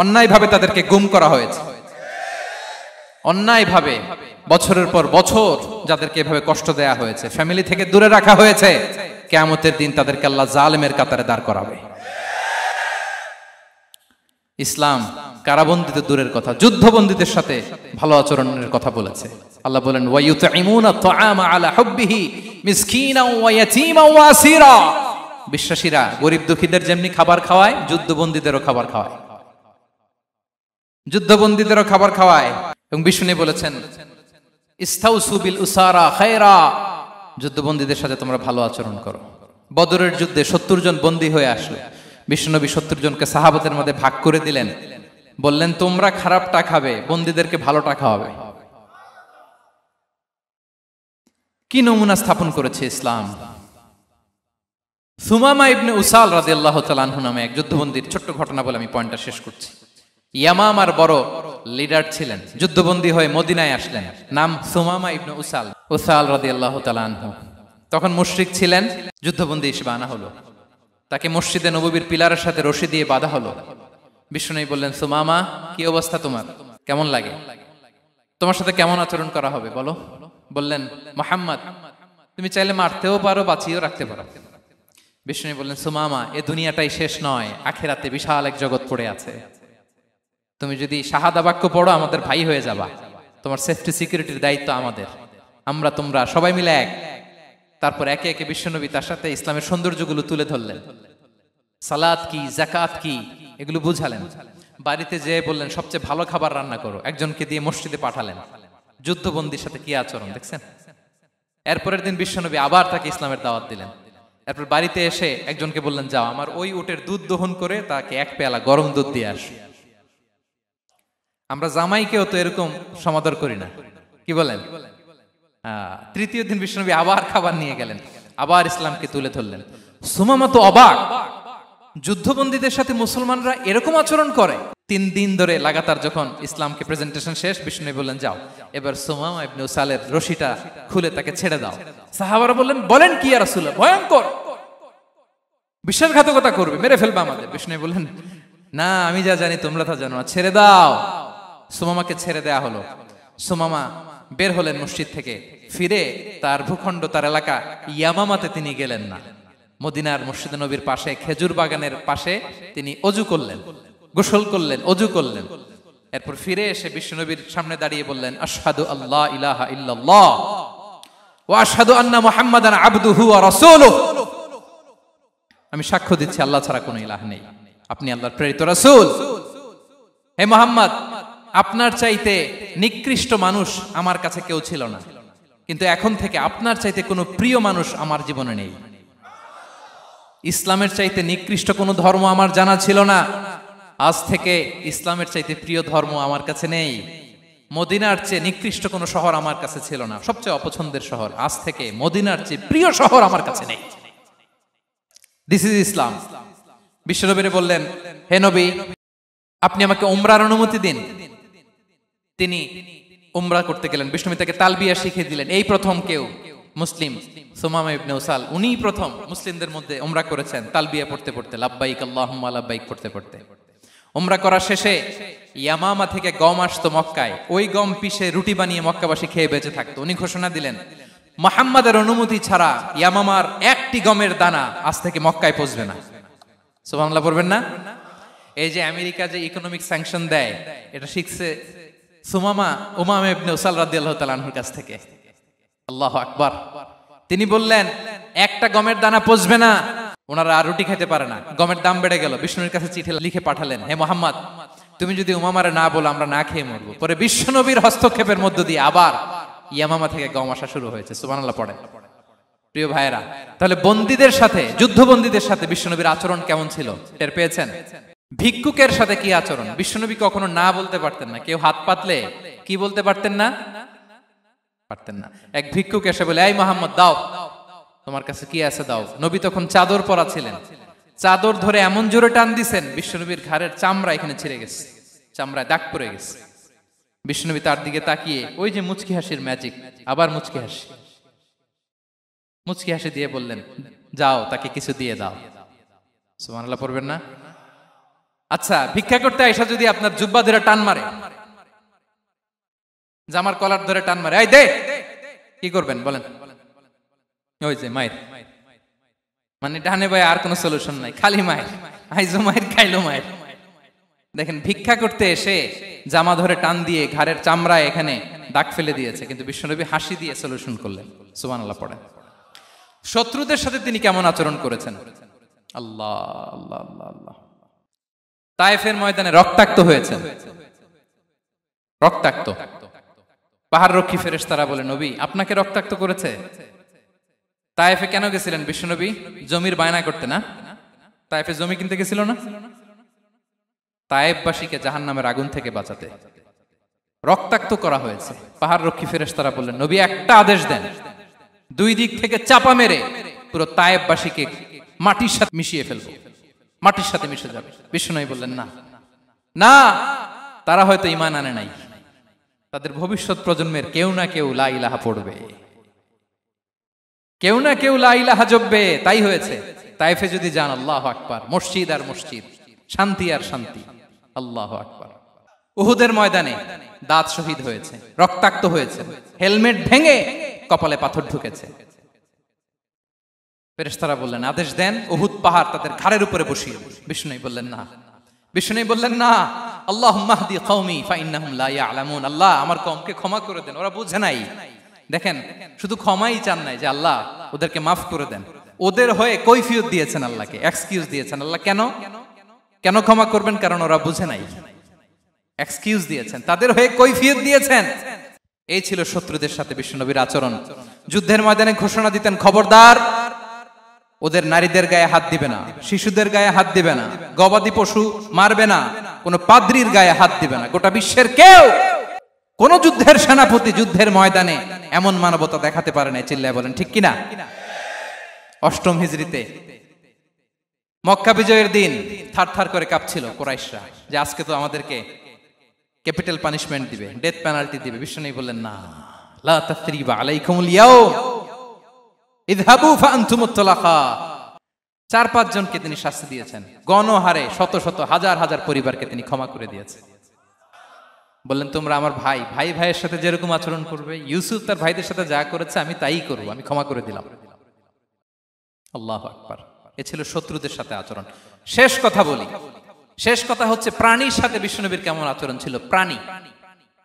অন্যায় ভাবে তাদেরকে গুম করা হয়েছে। অন্যায় ভাবে বছরের পর বছর যাদেরকে এভাবে কষ্ট দেয়া হয়েছে, ফ্যামিলি থেকে দূরে রাখা হয়েছে, কিয়ামতের দিন তাদেরকে আল্লাহ জালেমের কাতারে দাঁড় করাবে। ইসলাম কারাবন্দীতে দূরের কথা, যুদ্ধবন্দীদের সাথে ভালো আচরণের কথা বলেছে। আল্লাহ বলেন, ওয়া ইউতঈমুনা আত-তাআমা আলা হুব্বিহি মিসকিনাও ওয়া ইয়াতীমান ওয়া আসীরা। বিশ্বাসীরা গরিব দুঃখীদের যেমনি খাবার খাওয়ায়, যুদ্ধবন্দীদেরও খাবার খাওয়ায়, যুদ্ধবন্দীদেরও খাবার খাওয়ায়। এবং বিষ্ণু বলেছেন, ইস্তাউসু বিল উসারা খায়রা, যুদ্ধবন্দীদের সাথে তোমরা ভালো আচরণ করো। বদরের যুদ্ধে 70 জন বন্দী হয়ে আসলো। বিশ্বনবী 70 জনকে সাহাবাদের মধ্যে ভাগ করে দিলেন, বললেন তোমরা খারাপটা খাবে, বন্দীদেরকে ভালোটা খাওয়াবে। কি নমুনা স্থাপন করেছে ইসলাম। সুমামা ইবনে উসাল রাদিয়াল্লাহু তাআলা আনহু নামে এক যুদ্ধবন্দীর ছোট্ট ঘটনা বলে আমি পয়েন্টটা শেষ করছি। ইয়ামামার বড় লিডার ছিলেন, যুদ্ধবন্দী হয়ে মদিনায় আসলেন, নাম সুমামা ইবনে উসাল রাদিয়াল্লাহু তাআলা আনহু। তখন মুশরিক ছিলেন, যুদ্ধবন্দী হিসেবে আনা হলো। তাকে মসজিদে নববীর পিলারের সাথে রশি দিয়ে বাঁধা হলো। বিষ্ণু বললেন, সুমামা কি অবস্থা তোমার, কেমন লাগে, তোমার সাথে কেমন আচরণ করা হবে বলো। বললেন, মুহাম্মদ তুমি চাইলে মারতেও পারো, বাঁচিয়েও রাখতে পারো। বিষ্ণু বললেন, সুমামা এ দুনিয়াটাই শেষ নয়, আখিরাতে বিশাল এক জগৎ পড়ে আছে। তুমি যদি শাহাদা বাক্য পড়ো আমাদের ভাই হয়ে যাবা, তোমার সেফটি সিকিউরিটির দায়িত্ব আমাদের, আমরা তোমরা সবাই মিলে এক। তারপর একে একে বিশ্বনবী তার সাথে ইসলামের সৌন্দর্যগুলো তুলে ধরলেন, সালাত কি, যাকাত কি, এগুলো বুঝালেন। বাড়িতে যেয়ে বললেন সবচেয়ে ভালো খাবার রান্না করো, একজনকে দিয়ে মসজিদে পাঠালেন। যুদ্ধবন্দীর সাথে কি আচরণ দেখছেন। এরপরের দিন বিশ্বনবী আবার তাকে ইসলামের দাওয়াত দিলেন। এরপর বাড়িতে এসে একজনকে বললেন, যাও আমার ওই উটের দুধ দহন করে তাকে এক পেয়ালা গরম দুধ দিয়ে আস। আমরা জামাইকেও তো এরকম সমাদর করি না, কি বলেন। তৃতীয় দিন বিশ্বনবী আবার খাবার নিয়ে গেলেন, আবার ইসলামকে তুলে ধরলেন। সুমামা তো অবাক, যুদ্ধবন্দীদের সাথে মুসলমানরা এরকম আচরণ করে। 3 দিন ধরে লাগাতার যখন ইসলামকে প্রেজেন্টেশন শেষ, বিষ্ণু বললেন, যাও এবার সুমামা ইবনে উসালের রশিটা খুলে তাকে ছেড়ে দাও। সাহাবারা বললেন, বলেন কি ইয়া রাসূলুল্লাহ, ভয়ঙ্কর। বিশ্বাসঘাতকতা করবে, মেরে ফেলবে আমাদের। বিষ্ণু বললেন, না, আমি যা জানি তোমরা তা জানো না, ছেড়ে দাও। সুমামাকে ছেড়ে দেয়া হলো। সুমামা বের হলেন মসজিদ থেকে, ফিরে তার ভূখণ্ড, তার এলাকা ইয়ামামাতে তিনি গেলেন না। মদিনার মসজিদে নবীর পাশে খেজুর বাগানের পাশে তিনি অজু করলেন, গোসল করলেন, অজু করলেন। এরপর ফিরে এসে বিশ্বনবীর সামনে দাঁড়িয়ে বললেন, আশহাদু আল্লাহ ইলাহা ইল্লাল্লাহ ওয়া আশহাদু আন্না মুহাম্মাদান আবদুহু ওয়া রাসূলুহু। আমি সাক্ষ্য দিচ্ছি আল্লাহ ছাড়া কোনো ইলাহ নেই, আপনি আল্লাহর প্রেরিত রাসূল। হে মুহাম্মদ, আপনার চাইতে নিকৃষ্ট মানুষ আমার কাছে কেউ ছিল না, কিন্তু এখন থেকে আপনার চাইতে কোনো প্রিয় মানুষ আমার জীবনে নেই। ইসলামের চাইতে নিকৃষ্ট কোনো ধর্ম আমার জানা ছিল না, আজ থেকে ইসলামের চাইতে প্রিয় ধর্ম আমার কাছে নেই। মদিনার চেয়ে নিকৃষ্ট কোনো শহর আমার কাছে ছিল না, সবচেয়ে অপছন্দের শহর, আজ থেকে মদিনার চেয়ে প্রিয় শহর আমার কাছে নেই। দিস ইজ ইসলাম। বিশ্বনবী বললেন, হে নবী, আপনি আমাকে উমরার অনুমতি দিন। তিনি উমরা করতে গেলেন। বিষ্ণু তাকে তালবিয়া শিখিয়ে দিলেন। এই প্রথম কেউ মুসলিম, সুমামা ইবনে উসাল, উনিই প্রথম মুসলিমদের মধ্যে উমরা করেছেন তালবিয়া পড়তে পড়তে, লাব্বাইক আল্লাহুম্মা লাব্বাইক পড়তে পড়তে। উমরা করা শেষে ইয়ামামা থেকে গম আসতো মক্কায়, ওই গম পিষে রুটি বানিয়ে মক্কাবাসী খেয়ে বেঁচে থাকতো। উনি ঘোষণা দিলেন, মুহাম্মাদের অনুমতি ছাড়া ইয়ামামার একটি গমের দানা আজ থেকে মক্কায় পৌঁছবে না। সুবহানাল্লাহ পড়বেন না? এই যে আমেরিকা যে ইকোনমিক স্যাংশন দেয়, এটা শিখছে সুমামা উমামা ইবনে উসাল রাদিয়াল্লাহু তাআলা আনহুর কাছ থেকে। আল্লাহু আকবার। তিনি বললেন, একটা গমের দানা পচবে না, ওনারা আর রুটি খেতে পারে না। গমের দাম বেড়ে গেল। বিষ্ণুর কাছে চিঠি লিখে পাঠালেন, হে মুহাম্মদ, তুমি যদি উমামারে না বলো আমরা না খেয়ে মরবো। পরে বিশ্বনবীর হস্তক্ষেপের মধ্য দিয়ে আবার ইয়ামামা থেকে গম আসা শুরু হয়েছে। সুবহানাল্লাহ পড়ে। প্রিয় ভাইয়েরা, তাহলে বন্দীদের সাথে, যুদ্ধবন্দীদের সাথে বিশ্বনবীর আচরণ কেমন ছিল টের পেয়েছেন? ভিক্ষুকের সাথে কি আচরণ? বিশ্বনবী কখনো না বলতে পারতেন না। কেউ হাত পাতলে কি বলতে পারতেন না? পারতেন না। এক ভিক্ষুক এসে বলে, এই মুহাম্মদ দাও, তোমার কাছে কি আছে দাও। নবী তখন চাদর পরা ছিলেন। চাদর ধরে এমন জোরে টান দিছেন, বিশ্বনবীর ঘাড়ের চামড়া এখানে ছিঁড়ে গেছে, চামড়ায় দাগ পড়ে গেছে। বিশ্বনবী তার দিকে তাকিয়ে, ওই যে মুচকি হাসির ম্যাজিক, আবার মুচকি হাসি, মুচকি হাসি দিয়ে বললেন, যাও তাকে কিছু দিয়ে দাও। সুবহানাল্লাহ পড়বেন না? আচ্ছা, ভিক্ষা করতে আইসা যদি আপনার জুব্বা ধরে টান মারে, জামার কলার ধরে টান মারে, এই দে, কি করবেন বলেন? ওই যে মায়ের, মানে ডানে ভাই আর কোনো সলিউশন নাই, খালি মায়ের, আইজো মায়ের খাইলো মায়ের। দেখেন, ভিক্ষা করতে এসে জামা ধরে টান দিয়ে ঘাড়ের চামড়ায় এখানে দাগ ফেলে দিয়েছে, কিন্তু বিশ্বনবী হাসি দিয়ে সলিউশন করলেন। সুবহানাল্লাহ পড়েন। শত্রুদের সাথে তিনি কেমন আচরণ করেছেন? আল্লাহ আল্লাহ আল্লাহ আল্লাহ। তায়েফের ময়দানে রক্তাক্ত হয়েছেন, রক্তাক্ত। পাহাড় রক্ষী ফেরেশতারা বলে, নবী আপনাকে রক্তাক্ত করেছে? তায়েফে কেন গেছিলেন বিশ্বনবী? জমির বায়না করতে না? তায়েফে জমি কিনতে গেছিল না? তায়েফবাসীকে জাহান্নামের আগুন থেকে বাঁচাতে রক্তাক্ত করা হয়েছে। পাহাড় রক্ষী ফেরেশতারা বললেন, নবী একটা আদেশ দেন, দুই দিক থেকে চাপা মেরে পুরো তায়েফবাসীকে মাটির সাথে মিশিয়ে ফেলবো, মাটির সাথে মিশে যাবে। বিশ্বনবী বললেন, না না, তারা হয়তো ঈমান আনে নাই, তাদের ভবিষ্যৎ প্রজন্মের কেউ না কেউ লা ইলাহা পড়বে, কেউ না কেউ লা ইলাহা জপবে। তাই হয়েছে। তায়েফে যদি যান, আল্লাহু আকবার, মসজিদ আর মসজিদ, শান্তি আর শান্তি। আল্লাহু আকবার। উহুদের ময়দানে দাঁত শহীদ হয়েছে, রক্তাক্ত হয়েছে, হেলমেট ভেঙে কপালে পাথর ঢুকেছে। ফেরেশতারা বললেন, আদেশ দেন, উহুদ পাহাড় তাদের ঘাড়ের উপরে বসিয়ে দেন। বিষ্ণু বললেন, না। বিষ্ণু বললেন, না, আল্লাহুম্মা হদি কওমি ফাইন্নাহুম লা ইয়ালামুন। আল্লাহ আমার কওমকে ক্ষমা করে দেন, ওরা বুঝে নাই। দেখেন, শুধু ক্ষমাই চান নাই যে আল্লাহ ওদেরকে মাফ করে দেন, ওদের হয়ে কৈফিয়ত দিয়েছেন আল্লাহকে, এক্সকিউজ দিয়েছেন। আল্লাহ কেন কেন ক্ষমা করবেন? কারণ ওরা বুঝে নাই। এক্সকিউজ দিয়েছেন, তাদের হয়ে কৈফিয়ত দিয়েছেন। এই ছিল শত্রুদের সাথে বিশ্বনবীর আচরণ। যুদ্ধের ময়দানে ঘোষণা দিতেন, খবরদার, ওদের নারীদের গায়ে হাত দিবে না, শিশুদের গায়ে হাত দিবে না, গবাদি পশু মারবে না, কোন পাদ্রীর গায়ে হাত দিবে না। গোটা বিশ্বের কেউ, কোন যুদ্ধের সেনাপতি যুদ্ধের ময়দানে এমন মানবতা দেখাতে পারে না। চিল্লায় বলেন ঠিক কিনা? অষ্টম হিজরিতে মক্কা বিজয়ের দিন থারথার করে কাঁপছিল কুরাইশরা, যে আজকে তো আমাদেরকে ক্যাপিটাল পানিশমেন্ট দিবে, ডেথ পেনাল্টি দিবে। বিশ্বনবী বললেন, না, লা তাসরিবা আলাইকুমুল ইয়াউম ইযহাবু ফাআনতুমুত তালাকা। 4-5 জনকে তিনি শাস্তি দিয়েছেন, গণহারে শত শত হাজার হাজার পরিবারকে তিনি ক্ষমা করে দিয়েছেন। বললেন তোমরা আমার ভাই, ভাই ভাইয়ের সাথে যেরকম আচরণ করবে, ইউসুফ তার ভাইদের সাথে যা করেছে আমি তাই করবো, আমি ক্ষমা করে দিলাম। আল্লাহু আকবার। এ ছিল শত্রুদের সাথে আচরণ। শেষ কথা বলি, শেষ কথা হচ্ছে প্রাণীর সাথে বিশ্বনবীর কেমন আচরণ ছিল।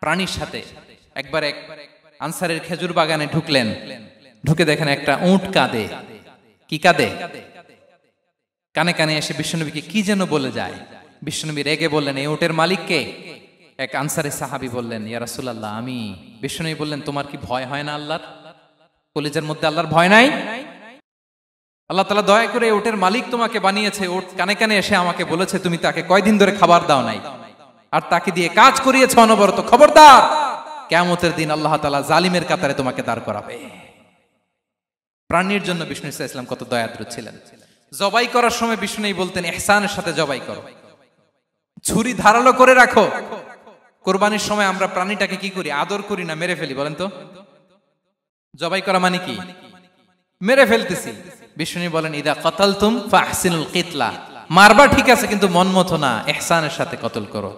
প্রাণীর সাথে একবার এক আনসারের খেজুর বাগানে ঢুকলেন, ঢুকে দেখেন একটা উট কাঁদে। কি কাঁদে? কানে কানে এসে বিশ্বনবীকে কি যেন বলে যায়। বিশ্বনবী রেগে বললেন, এই উটের মালিক কে? এক আনসারী সাহাবী বললেন, ইয়া রাসূলুল্লাহ আমি। বিশ্বনবী বললেন, তোমার কি ভয় হয় না আল্লাহর? কলিজার মধ্যে আল্লাহর ভয় নাই? আল্লাহ তাআলা দয়া করে উটের মালিক তোমাকে বানিয়েছে, উট কানে কানে এসে আমাকে বলেছে তুমি তাকে কয়দিন ধরে খাবার দাও নাই, আর তাকে দিয়ে কাজ করিয়েছে অনবরত। খবরদার, কিয়ামতের দিন আল্লাহ তাআলা জালিমের কাতারে তোমাকে দাঁড় করাবে। প্রাণীর জন্য বিষ্ণু ইসা ইসলাম কত দয়াদ্র ছিলেন। জবাই করার সময় বিষ্ণু বলতেন, ইহসানের সাথে জবাই করো, ছুরি ধারালো করে রাখো। কোরবানির সময় আমরা প্রাণীটাকে কি করি? আদর করি না, মেরে ফেলি। বলেন তো, জবাই করা মানে কি? মেরে ফেলতেছি। বিষ্ণু বলেন, ইদা কাতালতুম ফাহসিনুল কিতলা, মারবা ঠিক আছে কিন্তু মন মতো না, ইহসানের সাথে কতল করো।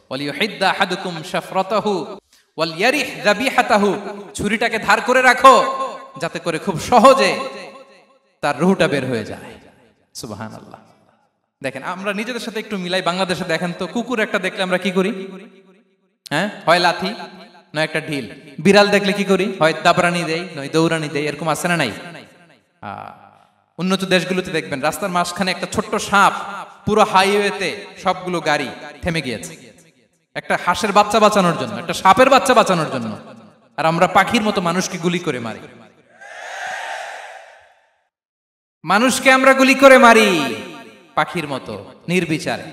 ওয়ালিয়ুহিদ্দা আহাদুকুম শাফরাতাহু ওয়ালইয়ারিহ যাবিহাতাহু, ছুরিটাকে ধার করে রাখো যাতে করে খুব সহজে তার রূহটা বের হয়ে যায়। সুবহানাল্লাহ। দেখেন আমরা নিজেদের সাথে একটু মিলাই। বাংলাদেশে দেখেন তো, কুকুর একটা দেখলে আমরা কি করি? হ্যাঁ, হয় লাথি নয় একটা ঢিল। বিড়াল দেখলে কি করি? হয় দাবরানি দেই নয় দৌড়ানি দেই। এরকম আছে না নাই? উন্নত দেশগুলোতে দেখবেন রাস্তার মাঝখানে একটা ছোট্ট সাপ, পুরো হাইওয়েতে সবগুলো গাড়ি থেমে গিয়েছে একটা হাঁসের বাচ্চা বাঁচানোর জন্য, একটা সাপের বাচ্চা বাঁচানোর জন্য। আর আমরা পাখির মতো মানুষকে গুলি করে মারি। মানুষকে আমরা গুলি করে মারি পাখির মতো নির্বিচারে।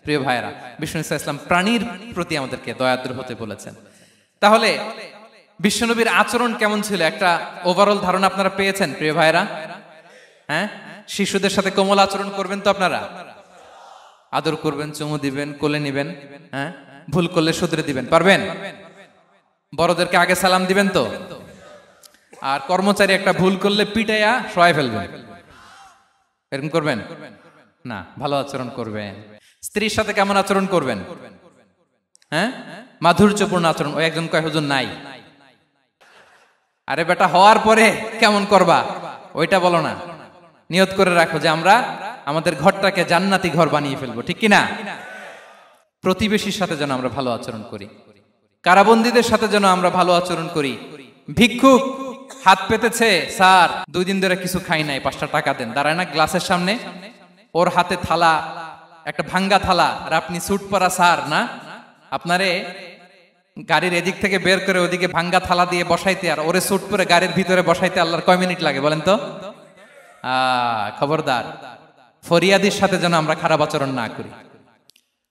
প্রিয় ভাইরা, বিষ্ণু ইসলাম প্রাণীর প্রতি আমাদেরকে দয়াদ্র হতে বলেছেন। তাহলে বিশ্বনবীর আচরণ কেমন ছিল একটা ওভারঅল ধারণা আপনারা পেয়েছেন প্রিয় ভাইরা? হ্যাঁ, শিশুদের সাথে কোমল আচরণ করবেন তো আপনারা? আদর করবেন, চুমু দিবেন, কোলে নিবেন। হ্যাঁ, ভুল করলে শুধরে দিবেন, পারবেন? বড়দেরকে আগে সালাম দিবেন তো? আর কর্মচারী একটা ভুল করলে পিটাইয়া শোয়ায় ফেলবেন, এরকম করবেন না? ভালো আচরণ করবেন। স্ত্রীর সাথে কেমন আচরণ করবেন? হ্যাঁ, মাধুর্যপূর্ণ আচরণ। ওই একজন কয় হুজুর নাই। আরে বেটা, হওয়ার পরে কেমন করবা ওইটা বলো না। নিয়ত করে রাখো যে আমরা আমাদের ঘরটাকে জান্নাতি ঘর বানিয়ে ফেলবো, ঠিক কিনা? প্রতিবেশীর সাথে যেন আমরা ভালো আচরণ করি, কারাবন্দীদের সাথে যেন আমরা ভালো আচরণ করি। ভিক্ষুক হাত পেতেছে, স্যার 2 দিন ধরে কিছু খাই নাই, 5টা টাকা দেন। দাঁড়ায় না গ্লাসের সামনে, ওর হাতে থালা, একটা ভাঙ্গা থালা, আর আপনি স্যুট পরা স্যার না, আপনারে গাড়ির এদিক থেকে বের করে ওদিকে ভাঙ্গা থালা দিয়ে বসাইতে আর ওরে স্যুট পরে গাড়ির ভিতরে বসাইতে আল্লাহর কয় মিনিট লাগে বলেন তো? খবরদার, ফরিয়াদির সাথে যেন আমরা খারাপ আচরণ না করি,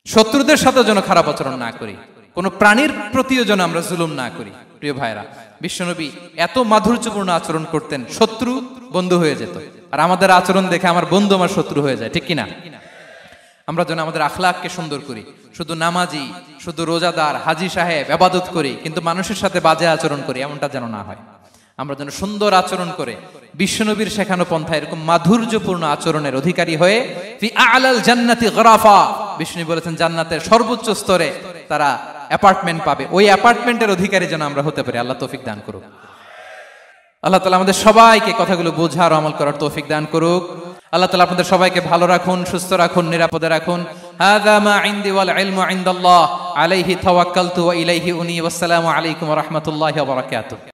শত্রুদের সাথে যেন খারাপ আচরণ না করি, কোন প্রাণীর প্রতিও যেন আমরা জুলুম না করি। প্রিয় ভাইরা, বিশ্বনবী এত মাধুর্যপূর্ণ আচরণ করতেন, শত্রু বন্ধু হয়ে যেত। আর আমাদের আচরণ দেখে আমার বন্ধু আমার শত্রু হয়ে যায়, ঠিক কিনা? আমরা যেন আমাদের আখলাককে সুন্দর করি। শুধু নামাজি, শুধু রোজাদার, হাজি সাহেব ইবাদত করি কিন্তু মানুষের সাথে বাজে আচরণ করি, এমনটা যেন না হয়। আমরা যেন সুন্দর আচরণ করে বিশ্বনবীর শেখানো পন্থা এরকম মাধুর্যপূর্ণ আচরণের অধিকারী হয়ে ফি আ'লাল জান্নাতি গরাফা, বিষ্ণু বলেছেন জান্নাতের সর্বোচ্চ স্তরে তারা অ্যাপার্টমেন্ট পাবে। ওই অ্যাপার্টমেন্টের অধিকারী যেন আমরা হতে পারি। আল্লাহ তৌফিক দান করুক। আল্লাহ তাআলা আমাদের সবাইকে কথাগুলো বোঝার ও আমল করার তৌফিক দান করুক। আল্লাহ তাআলা আপনাদের সবাইকে ভালো রাখুন, সুস্থ রাখুন, নিরাপদে রাখুন। হাযা মা ইনদি ওয়াল ইলমু ইনদাল্লাহ আলাইহি তাওয়াক্কালতু ওয়া ইলাইহি উনী। ওয়াসসালামু আলাইকুম ওয়া রাহমাতুল্লাহি ওয়া বারাকাতুহু।